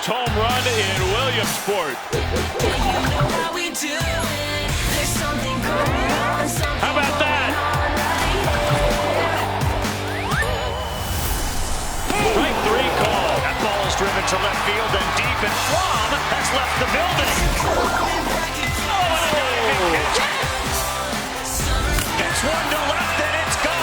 home run in Williamsport. How about that? Strike three call. That ball is driven to left field and deep, and Flom has left the building. Gets one to left, and it's gone.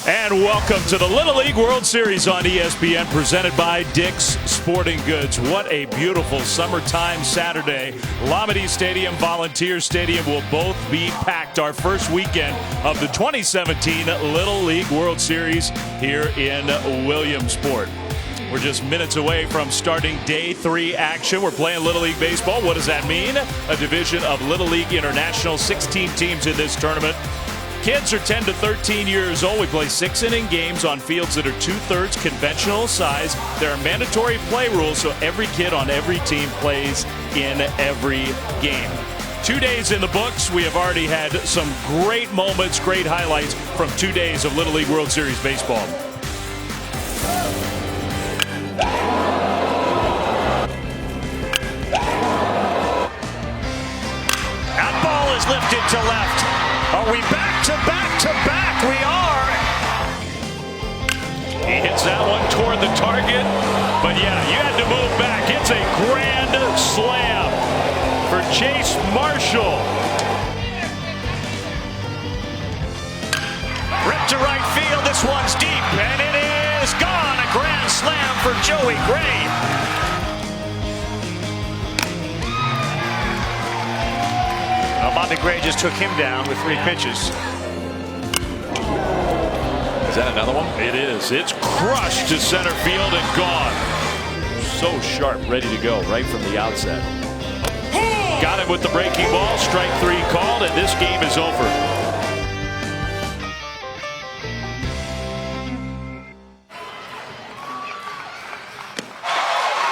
And welcome to the Little League World Series on ESPN, presented by Dick's Sporting Goods. What a beautiful summertime Saturday. Lamade Stadium, Volunteer Stadium will both be packed. Our first weekend of the 2017 Little League World Series here in Williamsport. We're just minutes away from starting day 3 action. We're playing Little League Baseball. What does that mean? A division of Little League International, 16 teams in this tournament. Kids are 10 to 13 years old. We play 6-inning games on fields that are 2/3 conventional size. There are mandatory play rules, so every kid on every team plays in every game. 2 days in the books. We have already had some great moments, great highlights from 2 days of Little League World Series baseball. That ball is lifted to left. Are we back to back to back? We are. He hits that one toward the target. But yeah, you had to move back. It's a grand slam for Chase Marshall. Ripped to right field. This one's deep, and it is gone. A grand slam for Joey Gray. Bobby Gray just took him down with 3 pitches. Is that another one? It is. It's crushed to center field and gone. So sharp, ready to go right from the outset. Got him with the breaking ball. Strike 3 called, and this game is over.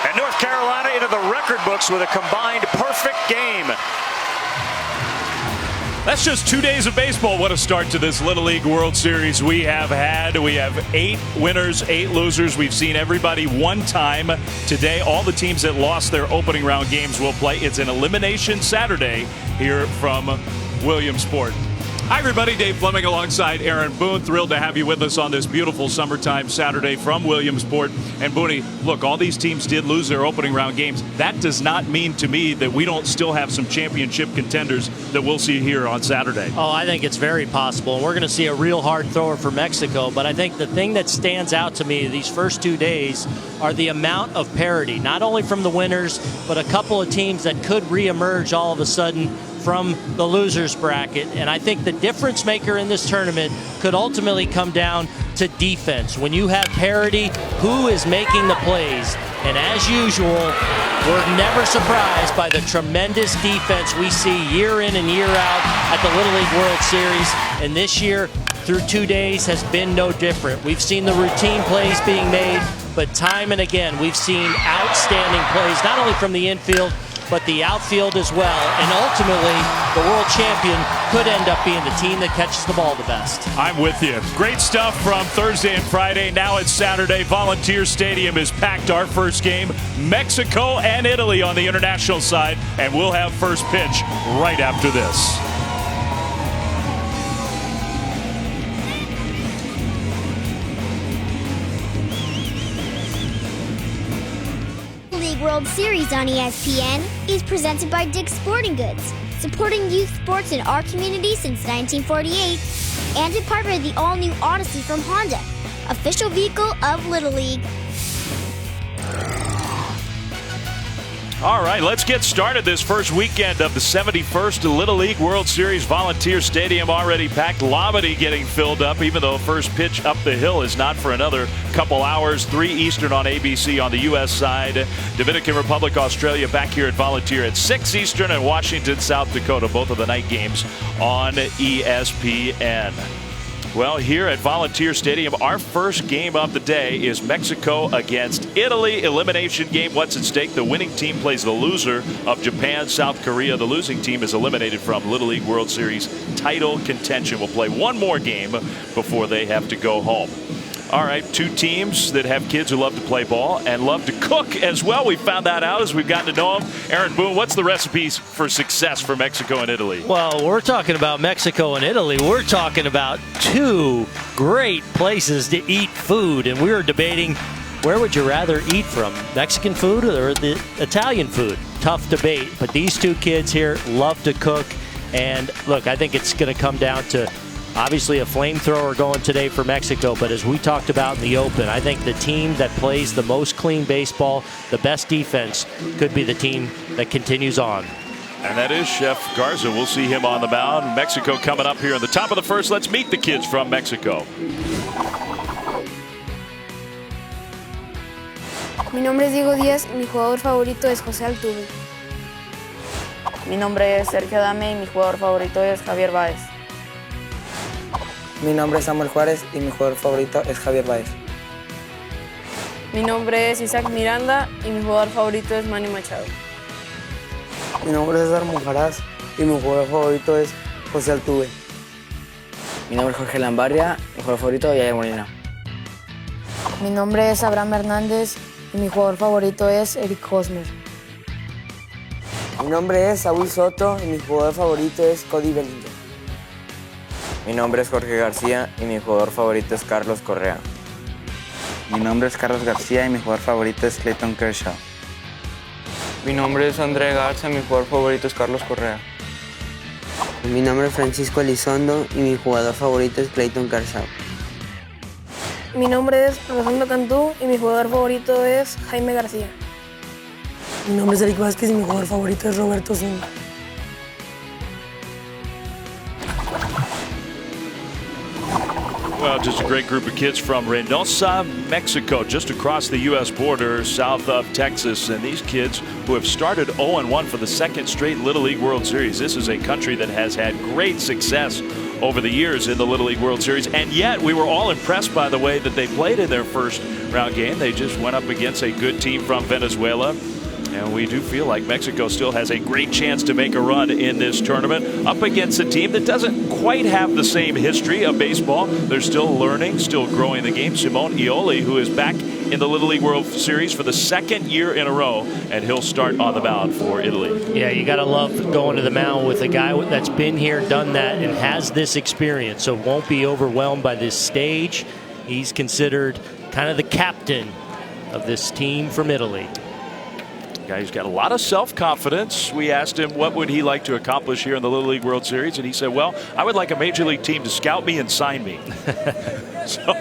And North Carolina into the record books with a combined perfect game. That's just 2 days of baseball. What a start to this Little League World Series we have had. We have 8 winners, 8 losers. We've seen everybody one time. Today, all the teams that lost their opening round games will play. It's an elimination Saturday here from Williamsport. Hi, everybody. Dave Fleming alongside Aaron Boone. Thrilled to have you with us on this beautiful summertime Saturday from Williamsport. And Booney, look, all these teams did lose their opening round games. That does not mean to me that we don't still have some championship contenders that we'll see here on Saturday. Oh, I think it's very possible. We're going to see a real hard thrower for Mexico. But I think the thing that stands out to me these first 2 days are the amount of parity, not only from the winners, but a couple of teams that could reemerge all of a sudden from the losers bracket. And I think the difference maker in this tournament could ultimately come down to defense. When you have parity, who is making the plays? And as usual, we're never surprised by the tremendous defense we see year in and year out at the Little League World Series. And this year, through 2 days, has been no different. We've seen the routine plays being made, but time and again, we've seen outstanding plays, not only from the infield, but the outfield as well. And ultimately, the world champion could end up being the team that catches the ball the best. I'm with you. Great stuff from Thursday and Friday. Now it's Saturday. Volunteer Stadium is packed. Our first game, Mexico and Italy on the international side. And we'll have first pitch right after this. World Series on ESPN is presented by Dick's Sporting Goods, supporting youth sports in our community since 1948, and in partner the all-new Odyssey from Honda, official vehicle of Little League. All right, let's get started this first weekend of the 71st Little League World Series. Volunteer Stadium already packed. Lamade getting filled up, even though first pitch up the hill is not for another couple hours. 3 Eastern on ABC on the U.S. side. Dominican Republic, Australia back here at Volunteer at 6 Eastern, and Washington, South Dakota, both of the night games on ESPN. Well, here at Volunteer Stadium, our first game of the day is Mexico against Italy. Elimination game. What's at stake? The winning team plays the loser of Japan, South Korea. The losing team is eliminated from Little League World Series title contention. We'll play one more game before they have to go home. All right, two teams that have kids who love to play ball and love to cook as well. We found that out as we've gotten to know them. Aaron Boone, what's the recipes for success for Mexico and Italy? Well, we're talking about Mexico and Italy. We're talking about two great places to eat food, and we were debating where would you rather eat from, Mexican food or the Italian food? Tough debate, but these two kids here love to cook, and look, I think it's going to come down to obviously a flamethrower going today for Mexico, but as we talked about in the open, I think the team that plays the most clean baseball, the best defense, could be the team that continues on. And that is Chef Garza. We'll see him on the mound. Mexico coming up here in the top of the first. Let's meet the kids from Mexico. Mi nombre es Diego Díaz y mi jugador favorito es José Altuve. Mi nombre es Sergio Adame y mi jugador favorito es Javier Báez. Mi nombre es Samuel Juárez y mi jugador favorito es Javier Báez. Mi nombre es Isaac Miranda y mi jugador favorito es Manny Machado. Mi nombre es César Monjaraz y mi jugador favorito es José Altuve. Mi nombre es Jorge Lambarria, mi jugador favorito es Yair Molina. Mi nombre es Abraham Hernández y mi jugador favorito es Eric Hosmer. Mi nombre es Saúl Soto y mi jugador favorito es Cody Bellinger. Mi nombre es Jorge García y mi jugador favorito es Carlos Correa. Mi nombre es Carlos García y mi jugador favorito es Clayton Kershaw. Mi nombre es André Garza y mi jugador favorito es Carlos Correa. Mi nombre es Francisco Elizondo y mi jugador favorito es Clayton Kershaw. Mi nombre es Rosendo Cantú y mi jugador favorito es Jaime García. Mi nombre es Eric Vázquez y mi jugador favorito es Roberto Zumba. Well, just a great group of kids from Reynosa, Mexico, just across the U.S. border south of Texas. And these kids who have started 0-1 for the second straight Little League World Series. This is a country that has had great success over the years in the Little League World Series. And yet we were all impressed by the way that they played in their first round game. They just went up against a good team from Venezuela. And we do feel like Mexico still has a great chance to make a run in this tournament up against a team that doesn't quite have the same history of baseball. They're still learning, still growing the game. Simone Ioli, who is back in the Little League World Series for the second year in a row, and he'll start on the mound for Italy. Yeah, you got to love going to the mound with a guy that's been here, done that, and has this experience, so won't be overwhelmed by this stage. He's considered kind of the captain of this team from Italy. Guy's got a lot of self-confidence. We asked him what would he like to accomplish here in the Little League World Series, and he said, well, I would like a major league team to scout me and sign me. So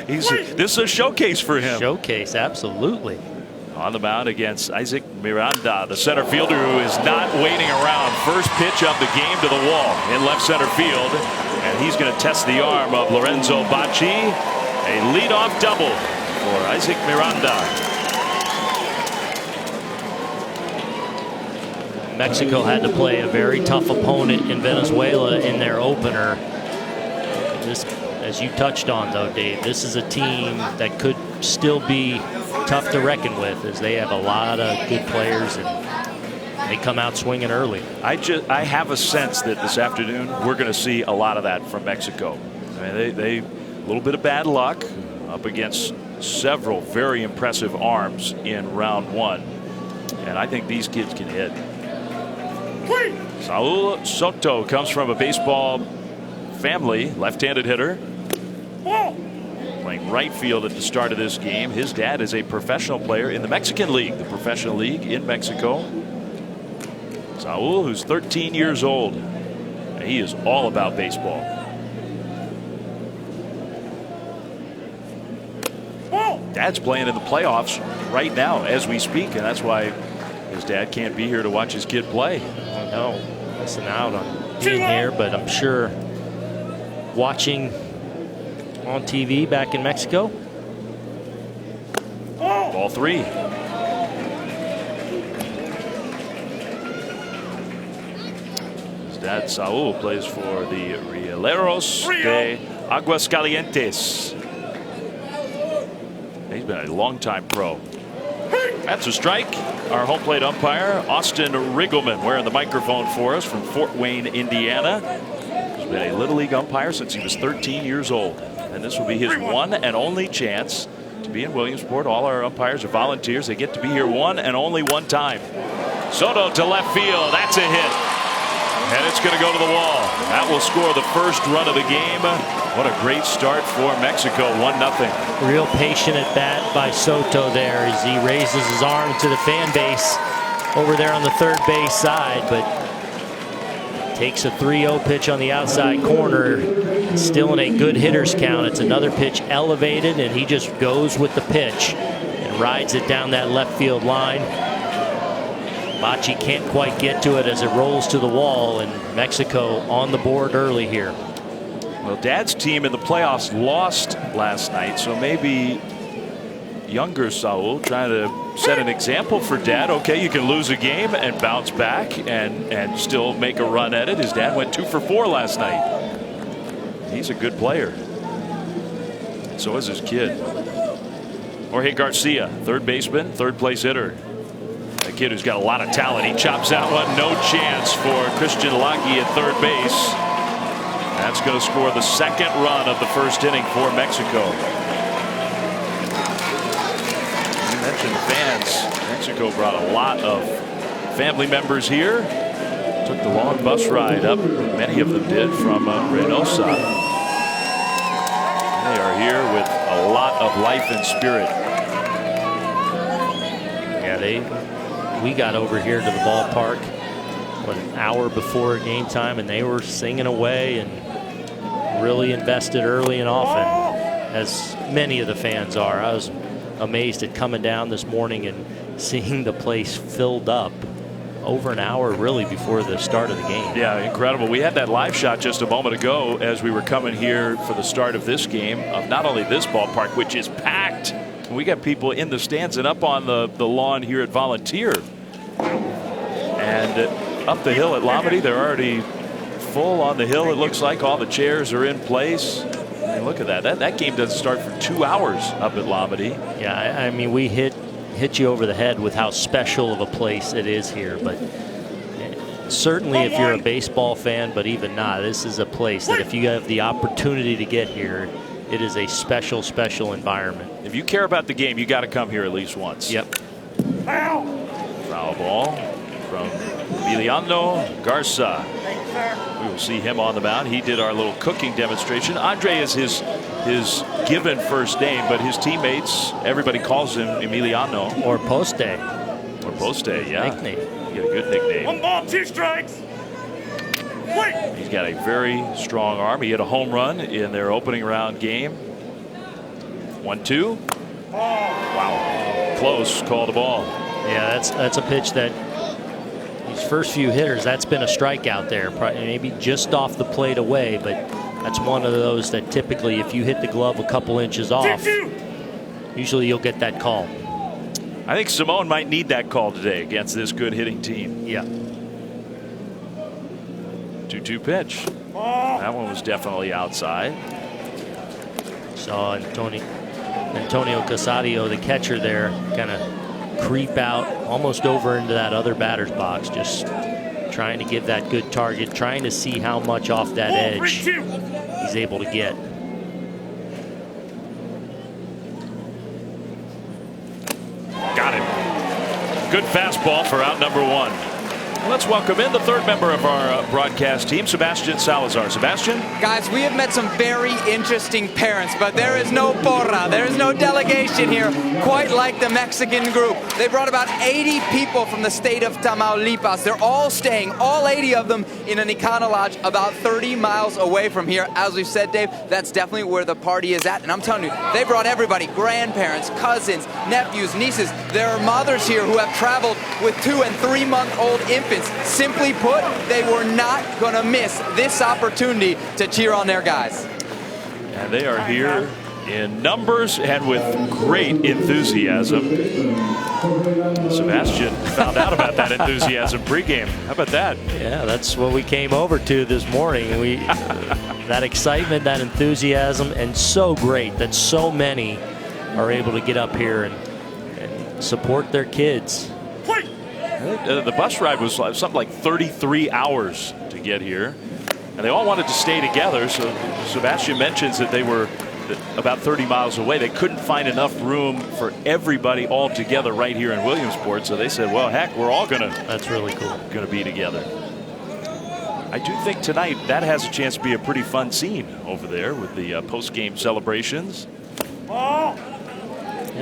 this is a showcase for him. Showcase, absolutely. On the mound against Isaac Miranda, the center fielder who is not waiting around. First pitch of the game to the wall in left center field, and he's going to test the arm of Lorenzo Bacci. A leadoff double for Isaac Miranda. Mexico had to play a very tough opponent in Venezuela in their opener. This, as you touched on, though, Dave, this is a team that could still be tough to reckon with, as they have a lot of good players and they come out swinging early. I have a sense that this afternoon we're going to see a lot of that from Mexico. I mean, they a little bit of bad luck up against several very impressive arms in round one, and I think these kids can hit. Saul Soto comes from a baseball family, left-handed hitter, playing right field at the start of this game. His dad is a professional player in the Mexican League, the professional league in Mexico. Saul, who's 13 years old, and he is all about baseball. Dad's playing in the playoffs right now as we speak, and that's why his dad can't be here to watch his kid play. No, missing out on being here, but I'm sure watching on TV back in Mexico. Ball three. His dad Saul plays for the Rieleros de Aguascalientes. He's been a long-time pro. That's a strike. Our home plate umpire, Austin Riggleman, wearing the microphone for us from Fort Wayne, Indiana. He's been a Little League umpire since he was 13 years old. And this will be his one and only chance to be in Williamsport. All our umpires are volunteers. They get to be here one and only one time. Soto to left field. That's a hit. And it's going to go to the wall. That will score the first run of the game. What a great start for Mexico. 1-0. Real patient at bat by Soto there as he raises his arm to the fan base over there on the third base side, but takes a 3-0 pitch on the outside corner. Still in a good hitter's count. It's another pitch elevated, and he just goes with the pitch and rides it down that left field line. Bocce can't quite get to it as it rolls to the wall, and Mexico on the board early here. Well, Dad's team in the playoffs lost last night, so maybe younger Saul trying to set an example for Dad. Okay, you can lose a game and bounce back and still make a run at it. His dad went 2 for 4 last night. He's a good player. So is his kid. Jorge Garcia, third baseman, third place hitter. A kid who's got a lot of talent. He chops that one. No chance for Christian Lagui at third base. That's going to score the second run of the first inning for Mexico. You mentioned fans. Mexico brought a lot of family members here. Took the long bus ride up. Many of them did from Reynosa. They are here with a lot of life and spirit. Yeah, we got over here to the ballpark an hour before game time, and they were singing away and really invested early and often, as many of the fans are. I was amazed at coming down this morning and seeing the place filled up over an hour really before the start of the game. Yeah, incredible. We had that live shot just a moment ago as we were coming here for the start of this game of not only this ballpark, which is packed. We got people in the stands and up on the lawn here at Volunteer. And up the hill at Lamedy, they're already full on the hill. It looks like all the chairs are in place. I mean, look at that. That game doesn't start for 2 hours up at Lamedy. Yeah, I mean, we hit you over the head with how special of a place it is here. But certainly if you're a baseball fan, but even not, this is a place that if you have the opportunity to get here, it is a special, special environment. If you care about the game, you got to come here at least once. Yep. Foul ball from Emiliano Garza. We will see him on the mound. He did our little cooking demonstration. Andre is his given first name, but his teammates, everybody calls him Emiliano. Or Poste. Or Poste, yeah. Nickname. You get a good nickname. 1 ball, 2 strikes. Wait. He's got a very strong arm. He hit a home run in their opening round game. 1-2. Wow. Close. Called a ball. Yeah, that's a pitch that these first few hitters, that's been a strikeout there. Probably maybe just off the plate away, but that's one of those that typically if you hit the glove a couple inches off, usually you'll get that call. I think Simone might need that call today against this good hitting team. Yeah. 2-2 pitch. That one was definitely outside. Saw Antonio Casadio, the catcher there, kind of creep out almost over into that other batter's box, just trying to give that good target, trying to see how much off that edge he's able to get. Got him. Good fastball for out number 1. Let's welcome in the third member of our broadcast team, Sebastian Salazar. Sebastian? Guys, we have met some very interesting parents, but there is no porra, there is no delegation here, quite like the Mexican group. They brought about 80 people from the state of Tamaulipas. They're all staying, all 80 of them, in an Icana Lodge about 30 miles away from here. As we've said, Dave, that's definitely where the party is at. And I'm telling you, they brought everybody, grandparents, cousins, nephews, nieces. There are mothers here who have traveled with 2- and 3-month-old infants. Simply put, they were not going to miss this opportunity to cheer on their guys. And they are here in numbers and with great enthusiasm. Sebastian found out about that enthusiasm pregame. How about that? Yeah, that's what we came over to this morning. that excitement, that enthusiasm, and so great that so many are able to get up here and support their kids. The bus ride was something like 33 hours to get here, and they all wanted to stay together. So Sebastian mentions that they were about 30 miles away. They couldn't find enough room for everybody all together right here in Williamsport. So they said, well, heck, we're all that's really cool. Gonna be together. I do think tonight that has a chance to be a pretty fun scene over there with the post-game celebrations. Yeah,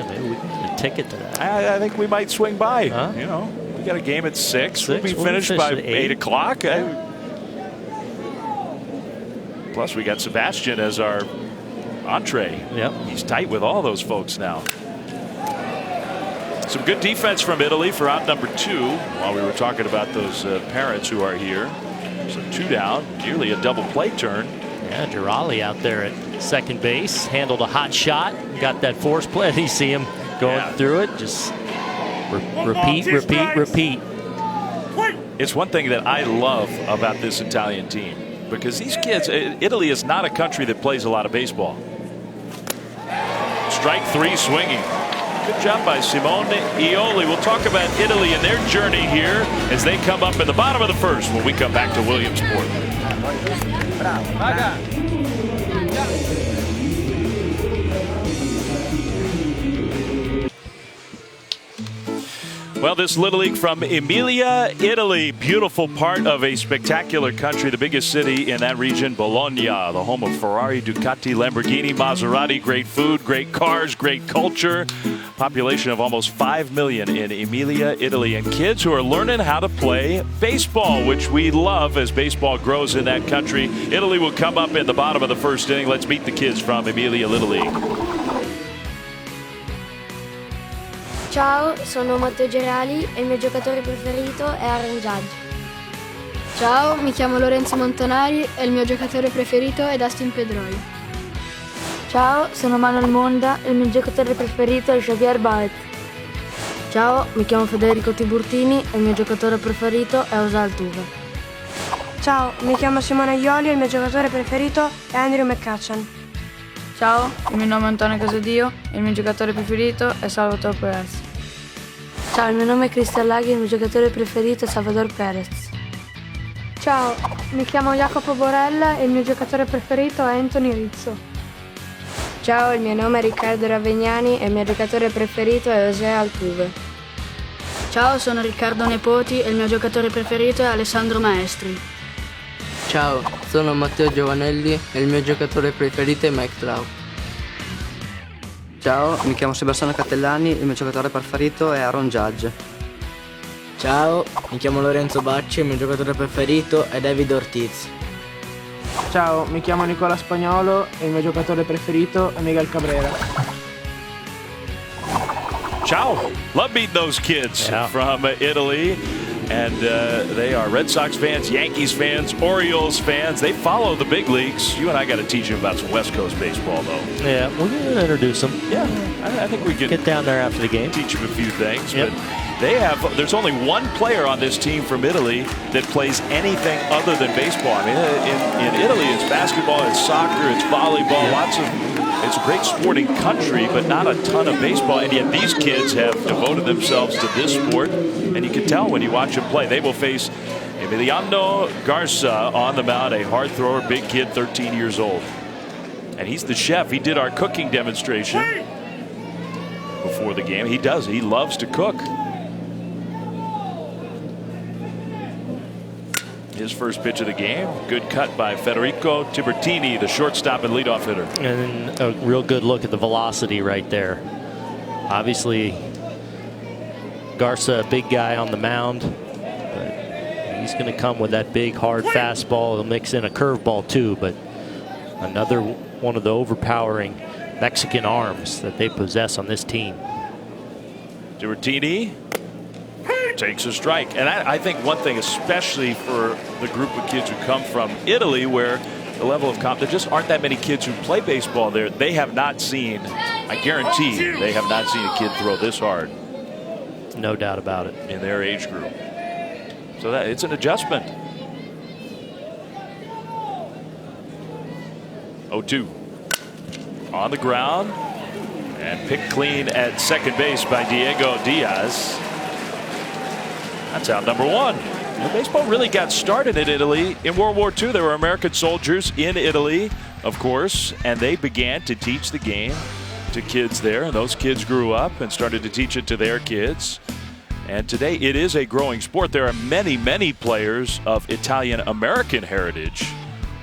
maybe we can get a ticket to that. I think we might swing by. Huh? You know, we got a game at 6. We'll be We'll finished by at 8 o'clock. Plus, we got Sebastian as our entree. Yep. He's tight with all those folks now. Some good defense from Italy for out number 2 while we were talking about those parents who are here. So 2 down, nearly a double play turn. Yeah, Girali out there at second base, handled a hot shot, got that force play. You see him going through it, just repeat. It's one thing that I love about this Italian team, because these kids, Italy is not a country that plays a lot of baseball. Strike 3 swinging. Good job by Simone Ioli. We'll talk about Italy and their journey here as they come up in the bottom of the first when we come back to Williamsport. Well, this Little League from Emilia, Italy, beautiful part of a spectacular country, the biggest city in that region, Bologna, the home of Ferrari, Ducati, Lamborghini, Maserati, great food, great cars, great culture. Population of almost 5 million in Emilia, Italy, and kids who are learning how to play baseball, which we love as baseball grows in that country. Italy will come up in the bottom of the first inning. Let's meet the kids from Emilia, Little League. Ciao, sono Matteo Gerali e il mio giocatore preferito è Aaron Judge. Ciao, mi chiamo Lorenzo Montanari e il mio giocatore preferito è Dustin Pedroia. Ciao, sono Manuel Monda e il mio giocatore preferito è Javier Baez. Ciao, mi chiamo Federico Tiburtini e il mio giocatore preferito è Osal Tuve. Ciao, mi chiamo Simone Ioli e il mio giocatore preferito è Andrew McCutcheon. Ciao, il mio nome è Antonio Casadio e il mio giocatore preferito è Salvatore Perez. Ciao, il mio nome è Cristian Laghi e il mio giocatore preferito è Salvador Perez. Ciao, mi chiamo Jacopo Borella e il mio giocatore preferito è Anthony Rizzo. Ciao, il mio nome è Riccardo Ravegnani e il mio giocatore preferito è José Altuve. Ciao, sono Riccardo Nepoti e il mio giocatore preferito è Alessandro Maestri. Ciao, sono Matteo Giovanelli e il mio giocatore preferito è Mike Trout. Ciao, mi chiamo Sebastiano Cattellani e il mio giocatore preferito è Aaron Judge. Ciao, mi chiamo Lorenzo Bacci e il mio giocatore preferito è David Ortiz. Ciao, mi chiamo Nicola Spagnolo e il mio giocatore preferito è Miguel Cabrera. Ciao, love meeting those kids from Italy. And they are Red Sox fans, Yankees fans, Orioles fans. They follow the big leagues. You and I got to teach them about some West Coast baseball, though. Yeah, we're going to introduce them. Yeah, I think we could get down there after the game. Teach them a few things. Yep. But they have. There's only one player on this team from Italy that plays anything other than baseball. I mean, in Italy, it's basketball, it's soccer, it's volleyball, lots of. It's a great sporting country, but not a ton of baseball. And yet these kids have devoted themselves to this sport. And you can tell when you watch them play. They will face Emiliano Garza on the mound, a hard thrower, big kid, 13 years old. And he's the chef. He did our cooking demonstration before the game. He does. He loves to cook. His first pitch of the game, good cut by Federico Tiburtini, the shortstop and leadoff hitter. And a real good look at the velocity right there. Obviously, Garza, a big guy on the mound, but he's going to come with that big, hard fastball. He'll mix in a curveball too, but another one of the overpowering Mexican arms that they possess on this team. Tiburtini takes a strike. And I think one thing, especially for the group of kids who come from Italy, where the level of there just aren't that many kids who play baseball there. They have not seen, I guarantee, they have not seen a kid throw this hard. No doubt about it. In their age group. So that it's an adjustment. 0-2. On the ground and picked clean at second base by Diego Diaz. That's out number 1. Well, baseball really got started in Italy in World War II. There were American soldiers in Italy, of course, and they began to teach the game to kids there. And those kids grew up and started to teach it to their kids. And today it is a growing sport. There are many, many players of Italian-American heritage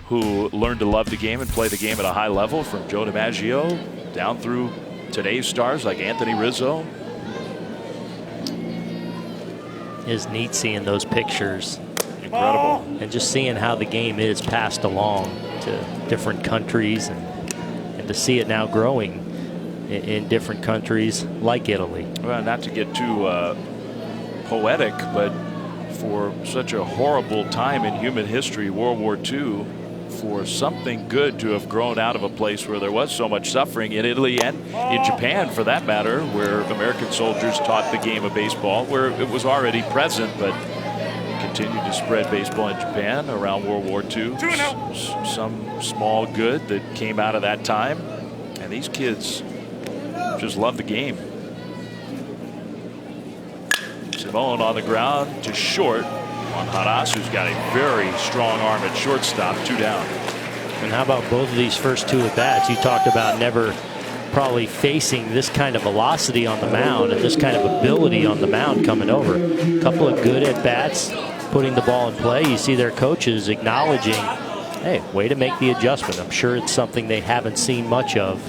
who learned to love the game and play the game at a high level, from Joe DiMaggio down through today's stars like Anthony Rizzo. It is neat seeing those pictures. Incredible. And just seeing how the game is passed along to different countries, and to see it now growing in different countries like Italy. Well, not to get too poetic, but for such a horrible time in human history, World War II, for something good to have grown out of a place where there was so much suffering in Italy and in Japan, for that matter, where American soldiers taught the game of baseball, where it was already present, but continued to spread baseball in Japan around World War II. Some small good that came out of that time, and these kids just love the game. Simone on the ground to short on Haras, who's got a very strong arm at shortstop. 2 down. And how about both of these first 2 at bats? You talked about never probably facing this kind of velocity on the mound and this kind of ability on the mound coming over. A couple of good at bats, putting the ball in play. You see their coaches acknowledging, hey, way to make the adjustment. I'm sure it's something they haven't seen much of.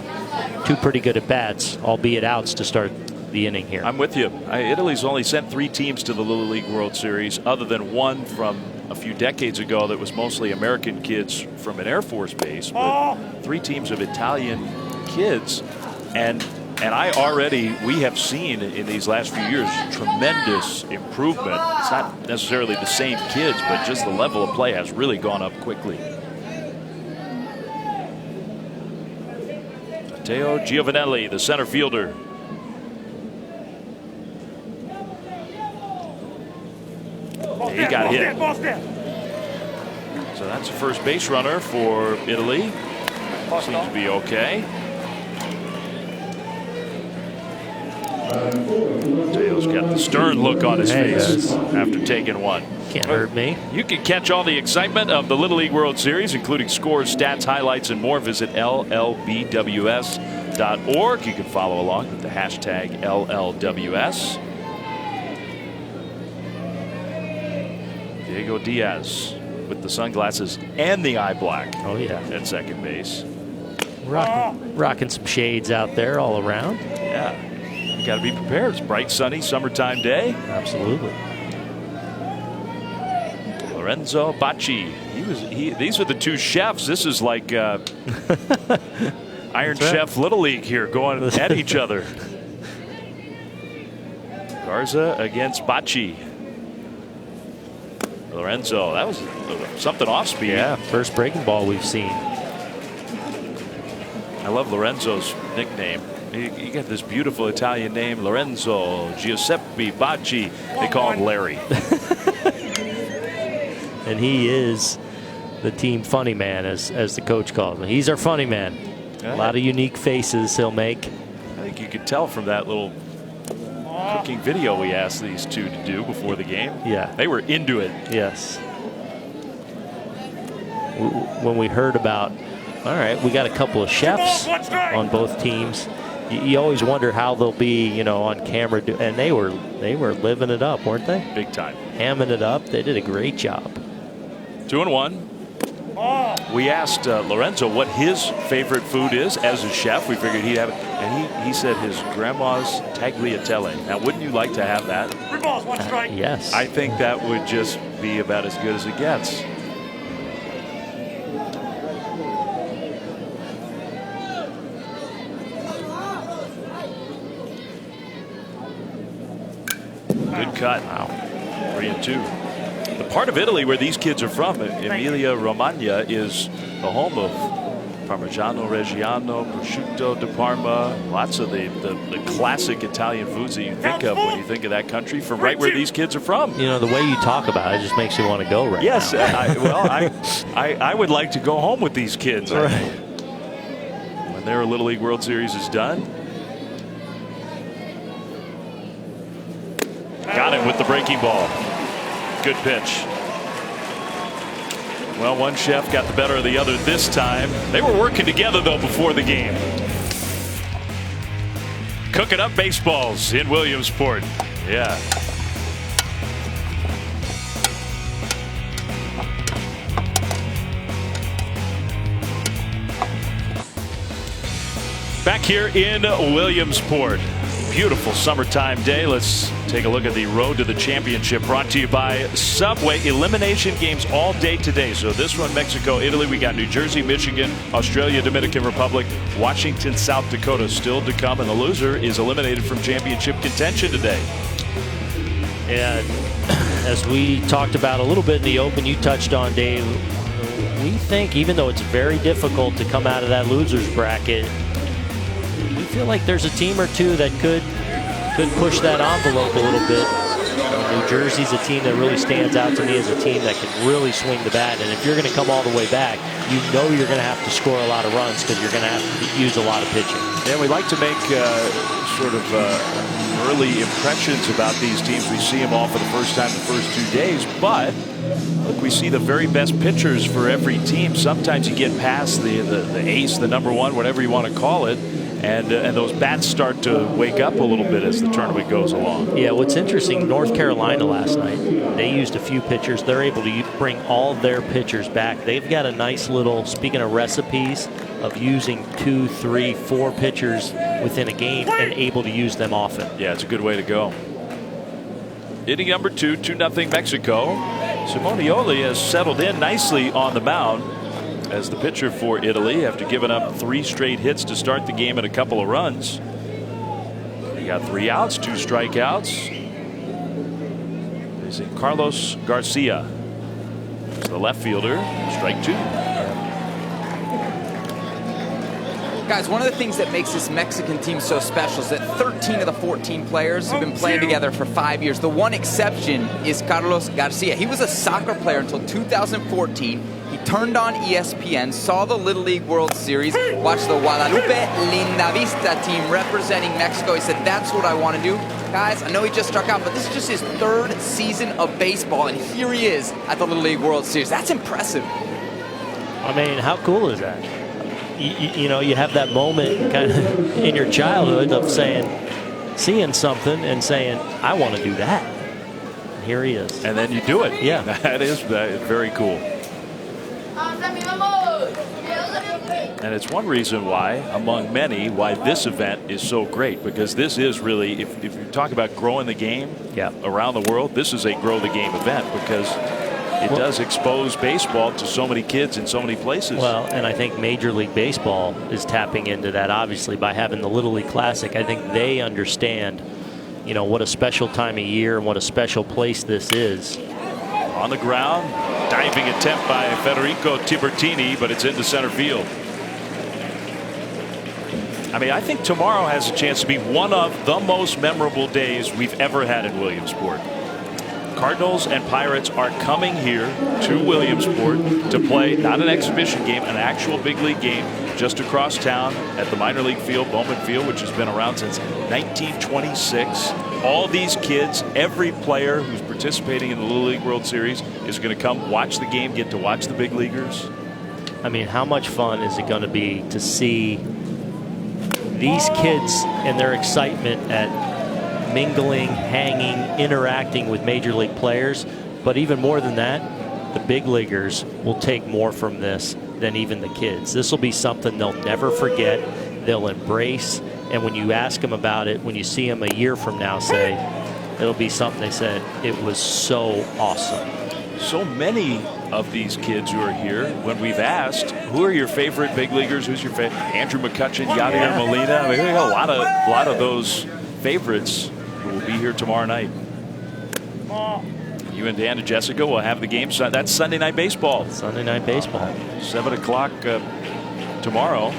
2 pretty good at bats, albeit outs to start the inning here. I'm with you. Italy's only sent 3 teams to the Little League World Series, other than one from a few decades ago that was mostly American kids from an Air Force base. But 3 teams of Italian kids, and we have seen in these last few years tremendous improvement. It's not necessarily the same kids, but just the level of play has really gone up quickly. Matteo Giovanelli, the center fielder. He got hit. So that's a first base runner for Italy. Seems to be okay. Mateo's got the stern look on his face after taking one. Can't hurt me. You can catch all the excitement of the Little League World Series, including scores, stats, highlights, and more. Visit LLWS.org. You can follow along with the hashtag LLWS. Diego Diaz with the sunglasses and the eye black. Oh yeah, at second base. Rocking some shades out there all around. Yeah, you got to be prepared. It's a bright, sunny summertime day. Absolutely. Lorenzo Bacci. These are the 2 chefs. This is like Iron Chef Little League here, going at each other. Garza against Bacci. Lorenzo, that was something off speed. Yeah, first breaking ball we've seen. I love Lorenzo's nickname. You got this beautiful Italian name, Lorenzo Giuseppe Bacci. They call him Larry. And he is the team funny man, as the coach calls him. He's our funny man. A lot of unique faces he'll make. I think you could tell from that little cooking video we asked these 2 to do before the game. Yeah, they were into it. Yes. When we heard about, all right, we got a couple of chefs on both teams, you always wonder how they'll be, on camera. And they were living it up, weren't they? Big time. Hamming it up. They did a great job. 2-1. We asked Lorenzo what his favorite food is as a chef. We figured he'd have it, and he said his grandma's tagliatelle. Now, wouldn't you like to have that? Yes. I think that would just be about as good as it gets. Good cut. Wow. 3-2. The part of Italy where these kids are from, Emilia Romagna, is the home of Parmigiano Reggiano, prosciutto di Parma, lots of the classic Italian foods that you think of when you think of that country, from right where these kids are from. The way you talk about it just makes you want to go right yes, now. I would like to go home with these kids. Right. their Little League World Series is done. Got him with the breaking ball. Good pitch. Well, one chef got the better of the other this time. They were working together, though, before the game. Cooking up baseballs in Williamsport. Yeah. Back here in Williamsport. Beautiful summertime day. Let's take a look at the road to the championship, brought to you by Subway. Elimination games all day today. So this one, Mexico, Italy. We got New Jersey, Michigan, Australia, Dominican Republic, Washington, South Dakota still to come. And the loser is eliminated from championship contention today. And as we talked about a little bit in the open, you touched on, Dave, we think even though it's very difficult to come out of that loser's bracket, we feel like there's a team or two that could push that envelope a little bit. New Jersey's a team that really stands out to me as a team that can really swing the bat. And if you're going to come all the way back, you know you're going to have to score a lot of runs because you're going to have to use a lot of pitching. Yeah, we like to make sort of early impressions about these teams. We see them all for the first time the first 2 days, but look, we see the very best pitchers for every team. Sometimes you get past the ace, the number one, whatever you want to call it. And those bats start to wake up a little bit as the tournament goes along. Yeah, what's interesting, North Carolina last night, they used a few pitchers. They're able to bring all their pitchers back. They've got a nice little, speaking of recipes, of using 2, 3, 4 pitchers within a game and able to use them often. Yeah, it's a good way to go. Inning number 2, 2-0 Mexico. Simonioli has settled in nicely on the mound as the pitcher for Italy after giving up 3 straight hits to start the game and a couple of runs. He got 3 outs, 2 strikeouts. Is it Carlos Garcia? He's the left fielder. Strike 2. Guys, one of the things that makes this Mexican team so special is that 13 of the 14 players have been playing together for 5 years. The one exception is Carlos Garcia. He was a soccer player until 2014. He turned on ESPN, saw the Little League World Series, watched the Guadalupe Lindavista team representing Mexico. He said, that's what I want to do. Guys, I know he just struck out, but this is just his 3rd season of baseball, and here he is at the Little League World Series. That's impressive. I mean, how cool is that? You know, you have that moment kind of in your childhood of seeing something and saying, I want to do that. And here he is. And then you do it. Yeah. That is very cool. And it's one reason why, among many, why this event is so great, because this is really, if you talk about growing the game around the world, this is a grow the game event because it does expose baseball to so many kids in so many places. Well, and I think Major League Baseball is tapping into that, obviously, by having the Little League Classic. I think they understand, you know, what a special time of year and what a special place this is. On the ground, diving attempt by Federico Tibertini, but it's into center field. I mean, I think tomorrow has a chance to be one of the most memorable days we've ever had in Williamsport. Cardinals and Pirates are coming here to Williamsport to play not an exhibition game, an actual big league game just across town at the minor league field, Bowman Field, which has been around since 1926. All these kids, every player who's participating in the Little League World Series is going to come watch the game, get to watch the big leaguers. I mean, how much fun is it going to be to see these kids and their excitement at mingling, hanging, interacting with major league players? But even more than that, the big leaguers will take more from this than even the kids. This will be something they'll never forget, they'll embrace, and when you ask them about it, when you see them a year from now, say, it'll be something they said, it was so awesome. So many of these kids who are here, when we've asked, who are your favorite big leaguers, who's your favorite? Andrew McCutchen, Yadier Molina. I mean, we got a lot of those favorites who will be here tomorrow night. You and Dan and Jessica will have the game. That's Sunday Night Baseball. Sunday Night Baseball. 7 o'clock tomorrow.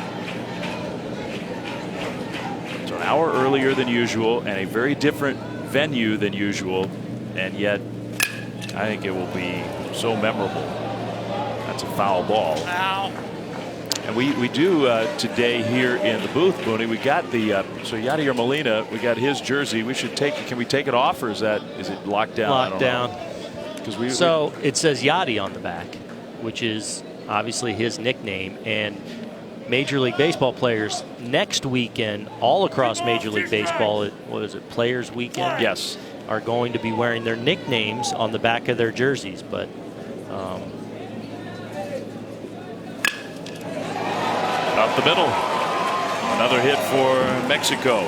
So an hour earlier than usual and a very different venue than usual. And yet, I think it will be so memorable. That's a foul ball. Ow. And we do today here in the booth, Booney. We got the so Yadier Molina. We got his jersey. We should take it. Can we take it off, or is it locked down? Locked down. Because it says Yadi on the back, which is obviously his nickname. And Major League Baseball players next weekend, all across Major League Baseball, what is it, Players Weekend? Yes. Are going to be wearing their nicknames on the back of their jerseys, but. Up the middle. Another hit for Mexico.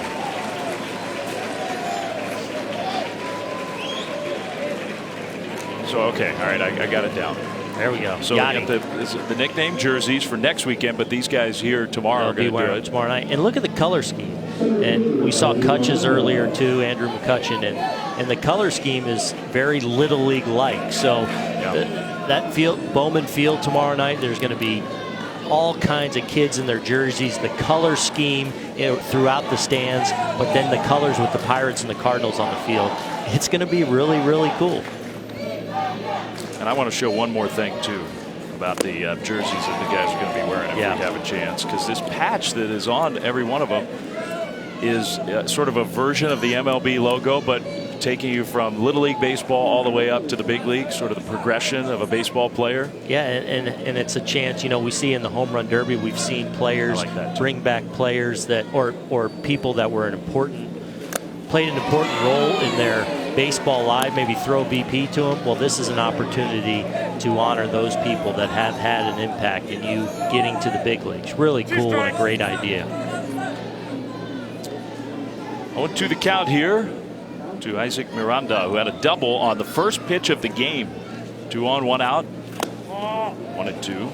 So, okay. All right. I got it down. There we go. So we got the nickname jerseys for next weekend, but these guys here tomorrow are going to do it tomorrow night. And look at the color scheme. And we saw Kutch's earlier too, Andrew McCutcheon, and the color scheme is very Little League like. So that field, Bowman Field tomorrow night, there's going to be all kinds of kids in their jerseys, the color scheme throughout the stands, but then the colors with the Pirates and the Cardinals on the field. It's going to be really, really cool. And I want to show one more thing too about the jerseys that the guys are going to be wearing if we have a chance, because this patch that is on every one of them is sort of a version of the MLB logo, but taking you from Little League Baseball all the way up to the big league, sort of the progression of a baseball player. Yeah, and it's a chance, we see in the Home Run Derby, we've seen players bring back players that, or people that were played an important role in their baseball life, maybe throw BP to them. Well, this is an opportunity to honor those people that have had an impact in you getting to the big leagues. Really cool and a great idea. 0-2 the count here to Isaac Miranda, who had a double on the first pitch of the game. 2 on, 1 out. 1-2.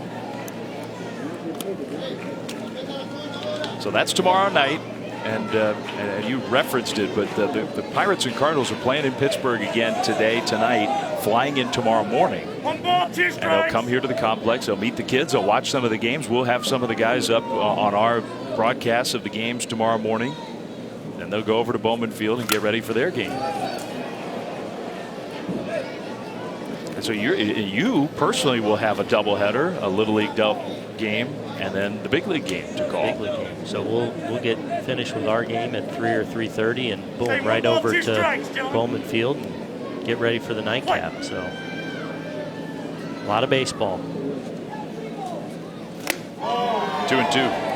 So that's tomorrow night. And you referenced it, but the Pirates and Cardinals are playing in Pittsburgh again tonight, flying in tomorrow morning. One ball, 2 strikes. And they'll come here to the complex. They'll meet the kids. They'll watch some of the games. We'll have some of the guys up on our broadcasts of the games tomorrow morning. And they'll go over to Bowman Field and get ready for their game. And so you personally will have a doubleheader, a Little League game, and then the big league game to call. Big league game. So we'll get finished with our game at 3 or 3:30, and boom, right over to Bowman Field and get ready for the nightcap. So a lot of baseball. 2-2.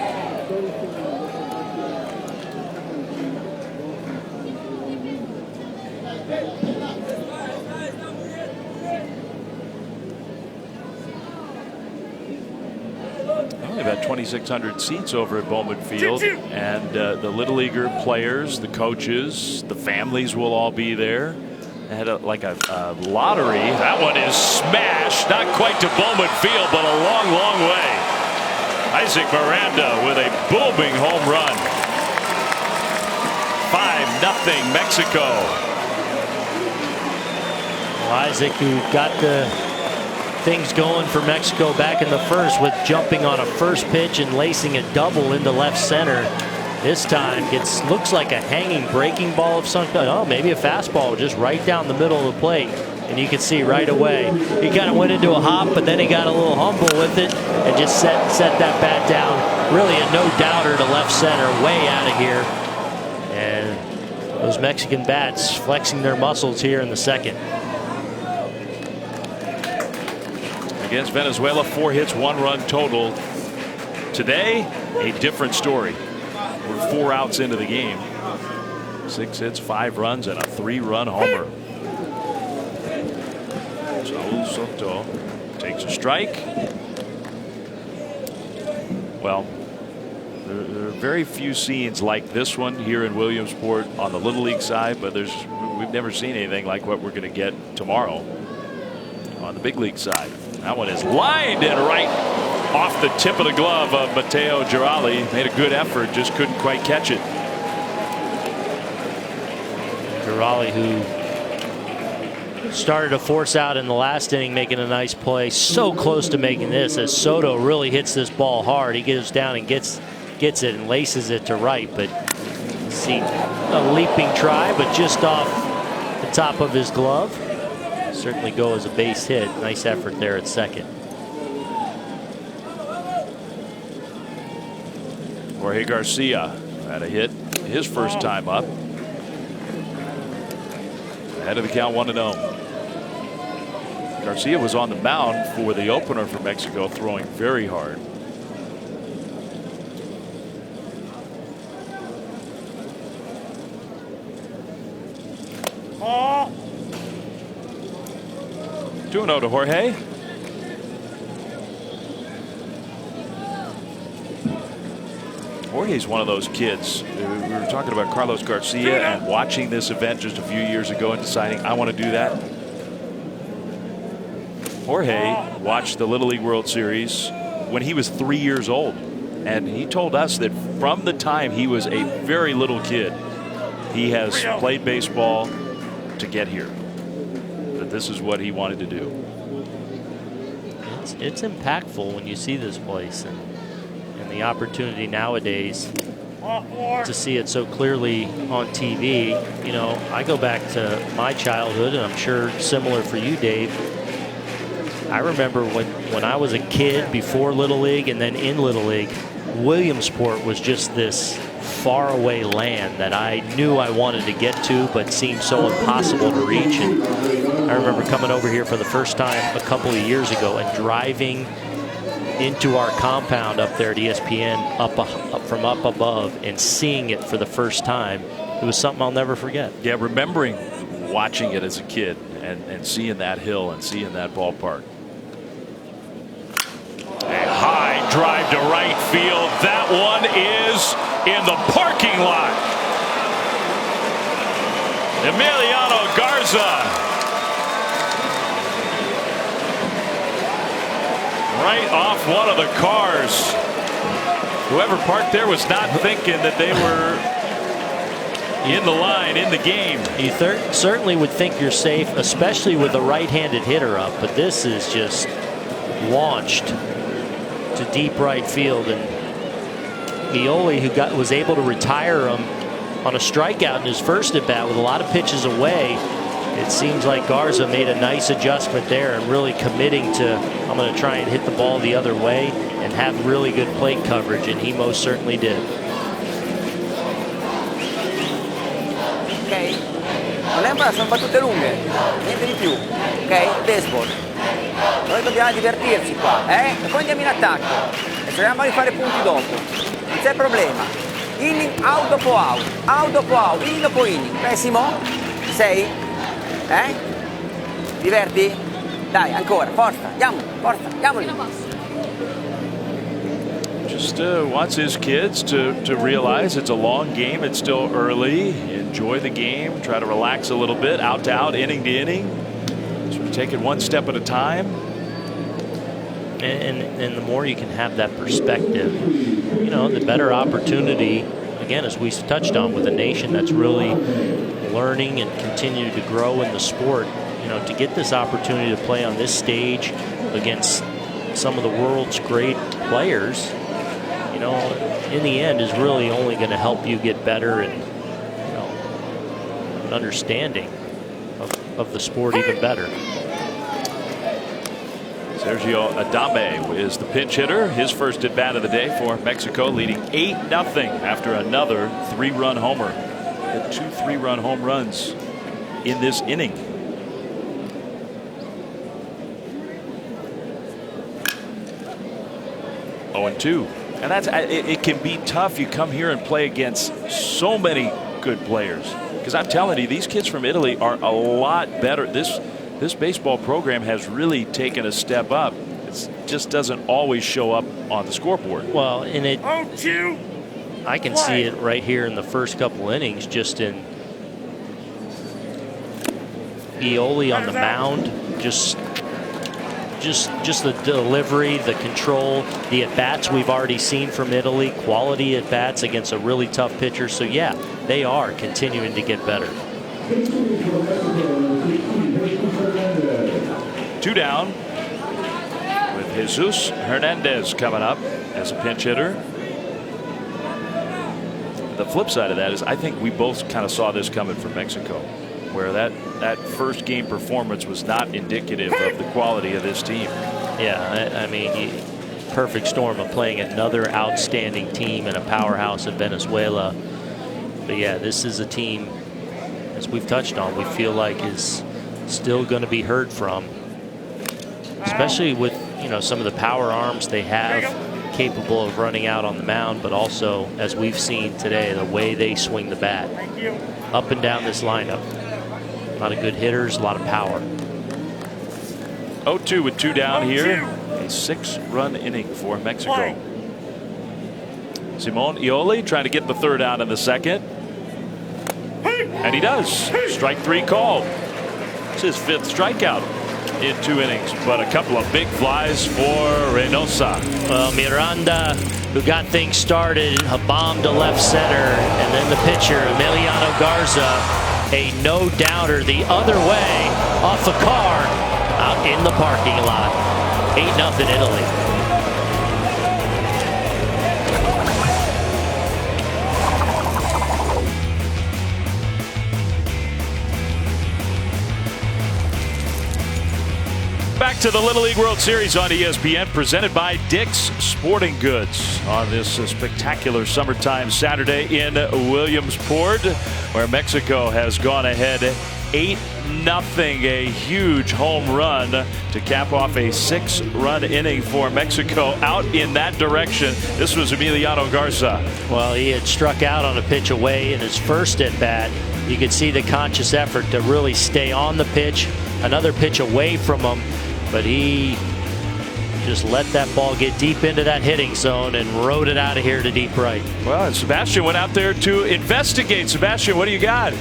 About 2,600 seats over at Bowman Field, and the Little Leaguer players, the coaches, the families will all be there. They had a lottery. That one is smashed, not quite to Bowman Field, but a long, long way. Isaac Miranda with a booming home run. 5-0 Mexico. Well, Isaac, who got the things going for Mexico back in the first with jumping on a first pitch and lacing a double into left center. This time looks like a hanging breaking ball of some kind. Oh, maybe a fastball just right down the middle of the plate. And you can see right away he kind of went into a hop, but then he got a little humble with it and just set that bat down. Really a no-doubter to left center, way out of here. And those Mexican bats flexing their muscles here in the second. Against Venezuela, 4 hits, 1 run total. Today, a different story. We're 4 outs into the game. 6 hits, 5 runs, and a 3-run homer. Saul Soto takes a strike. Well, there are very few scenes like this one here in Williamsport on the Little League side, but we've never seen anything like what we're going to get tomorrow on the big league side. That one is lined in right off the tip of the glove of Mateo Girali. Made a good effort, just couldn't quite catch it. Girali, who started to force out in the last inning, making a nice play. So close to making this, as Soto really hits this ball hard. He goes down and gets it and laces it to right. But see a leaping try, but just off the top of his glove. Certainly go as a base hit. Nice effort there at second. Jorge Garcia had a hit his first time up. Ahead of the count, 1-0. Garcia was on the mound for the opener for Mexico, throwing very hard. Oh. 2-0 to Jorge. Jorge's one of those kids. We were talking about Carlos Garcia and watching this event just a few years ago and deciding I want to do that. Jorge watched the Little League World Series when he was 3 years old, and he told us that from the time he was a very little kid, he has played baseball to get here. That this is what he wanted to do. It's impactful when you see this place, and the opportunity nowadays to see it so clearly on TV. You know, I go back to my childhood, and I'm sure similar for you, Dave. I remember when I was a kid, before Little League and then in Little League, Williamsport was just this faraway land that I knew I wanted to get to, but seemed so impossible to reach. And I remember coming over here for the first time a couple of years ago and driving into our compound up there at ESPN, up from up above, and seeing it for the first time. It was something I'll never forget. Yeah, remembering watching it as a kid and seeing that hill and seeing that ballpark. A high drive to right field. That one is in the parking lot. Emiliano Garza. Right off one of the cars. Whoever parked there was not thinking that they were in the line, in the game. You certainly would think you're safe, especially with a right-handed hitter up, but this is just launched to deep right field, and Ioli, who was able to retire him on a strikeout in his first at bat with a lot of pitches away. It seems like Garza made a nice adjustment there and really committing to, I'm going to try and hit the ball the other way and have really good plate coverage, and he most certainly did. Ok, non è sono battute lunghe, niente di più, ok? Baseball. Noi dobbiamo divertirci qua, e poi andiamo in attacco e cerchiamo di fare punti dopo, non c'è problema. Inning out dopo out, inning dopo inning. Pessimo? Sei? Diverti? Dai, ancora, forza, andiamo lì. Just wants his kids to realize it's a long game, it's still early, enjoy the game, try to relax a little bit, out to out, inning to inning, sort of take it one step at a time. And the more you can have that perspective, you know, the better opportunity, again, as we touched on, with a nation that's really learning and continuing to grow in the sport, you know, to get this opportunity to play on this stage against some of the world's great players, you know, in the end is really only going to help you get better and, you know, an understanding of the sport even better. Sergio Adame is the pinch hitter. His first at bat of the day for Mexico, leading 8-0 after another 3-run homer. Hit 2 3-run home runs in this inning. Oh, and 2. And that's it can be tough. You come here and play against so many good players, because I'm telling you, these kids from Italy are a lot better. This baseball program has really taken a step up. It just doesn't always show up on the scoreboard. Well, and I can see it right here in the first couple innings, just in Ioli on the mound, just the delivery, the control, the at-bats we've already seen from Italy, quality at-bats against a really tough pitcher. So yeah, they are continuing to get better. 2 down with Jesus Hernandez coming up as a pinch hitter. The flip side of that is I think we both kind of saw this coming from Mexico, where that first game performance was not indicative of the quality of this team. Yeah, I mean, perfect storm of playing another outstanding team and a powerhouse in Venezuela. But yeah, this is a team, as we've touched on, we feel like is still going to be heard from, especially with, you know, some of the power arms they have capable of running out on the mound, but also, as we've seen today, the way they swing the bat up and down this lineup. A lot of good hitters, a lot of power. 0-2 with 2 down here. A 6-run inning for Mexico. Simon Ioli trying to get the 3rd out in the 2nd. And he does. Strike 3 call. It's his 5th strikeout in 2 innings, but a couple of big flies for Reynosa. Well, Miranda, who got things started, bombed to left center, and then the pitcher, Emiliano Garza, a no-doubter the other way, off a car, out in the parking lot. 8-0 Italy. Back to the Little League World Series on ESPN, presented by Dick's Sporting Goods on this spectacular summertime Saturday in Williamsport, where Mexico has gone ahead 8-0, a huge home run to cap off a 6-run inning for Mexico out in that direction. This was Emiliano Garza. Well, he had struck out on a pitch away in his first at bat. You could see the conscious effort to really stay on the pitch, another pitch away from him, but he just let that ball get deep into that hitting zone and rode it out of here to deep right. Well, and Sebastian went out there to investigate. Sebastian, what do you got?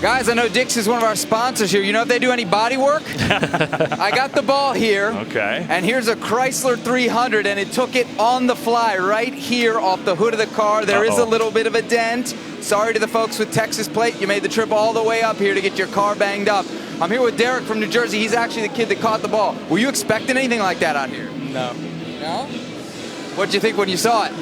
Guys, I know Dick's is one of our sponsors here. You know if they do any body work? I got the ball here. Okay. And here's a Chrysler 300, and it took it on the fly right here off the hood of the car. There is a little bit of a dent. Sorry to the folks with Texas plate. You made the trip all the way up here to get your car banged up. I'm here with Derek from New Jersey. He's actually the kid that caught the ball. Were you expecting anything like that out here? No. No? What did you think when you saw it?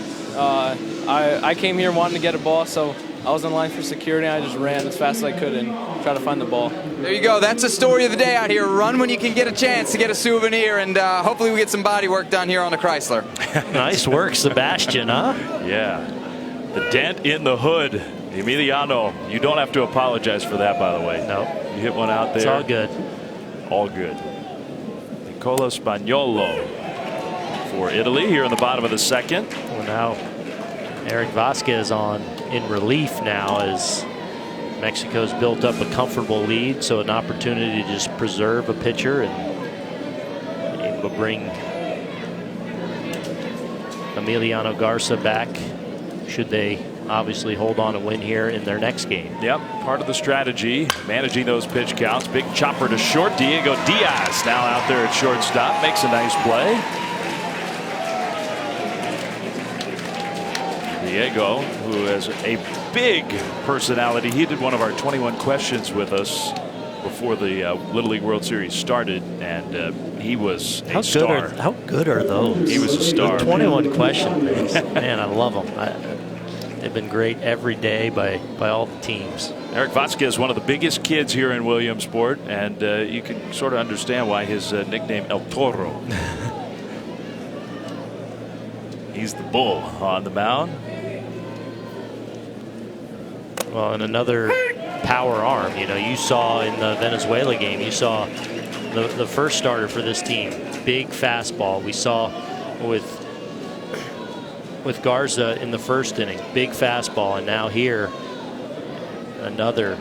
I came here wanting to get a ball, so I was in line for security. I just ran as fast as I could and tried to find the ball. There you go. That's the story of the day out here. Run when you can get a chance to get a souvenir, and hopefully we get some body work done here on the Chrysler. Nice work, Sebastian, huh? Yeah. The dent in the hood. Emiliano, you don't have to apologize for that, by the way. No. You hit one out there. It's all good. All good. Nicola Spaniolo for Italy here in the bottom of the 2nd. Well, now Eric Vasquez on in relief now as Mexico's built up a comfortable lead, so an opportunity to just preserve a pitcher and able to bring Emiliano Garza back should they obviously hold on and win here in their next game. Yep, part of the strategy, managing those pitch counts. Big chopper to short. Diego Diaz now out there at shortstop, makes a nice play. Diego, who has a big personality. He did one of our 21 questions with us before the Little League World Series started, and he was a star. How good are those? He was a star. 21 questions. Man, I love them. They've been great every day by all the teams. Eric Vasquez, one of the biggest kids here in Williamsport, and you can sort of understand why his nickname El Toro. He's the bull on the mound. Well, and another power arm. You know, you saw in the Venezuela game, you saw the first starter for this team, big fastball. We saw with Garza in the first inning, big fastball, and now here another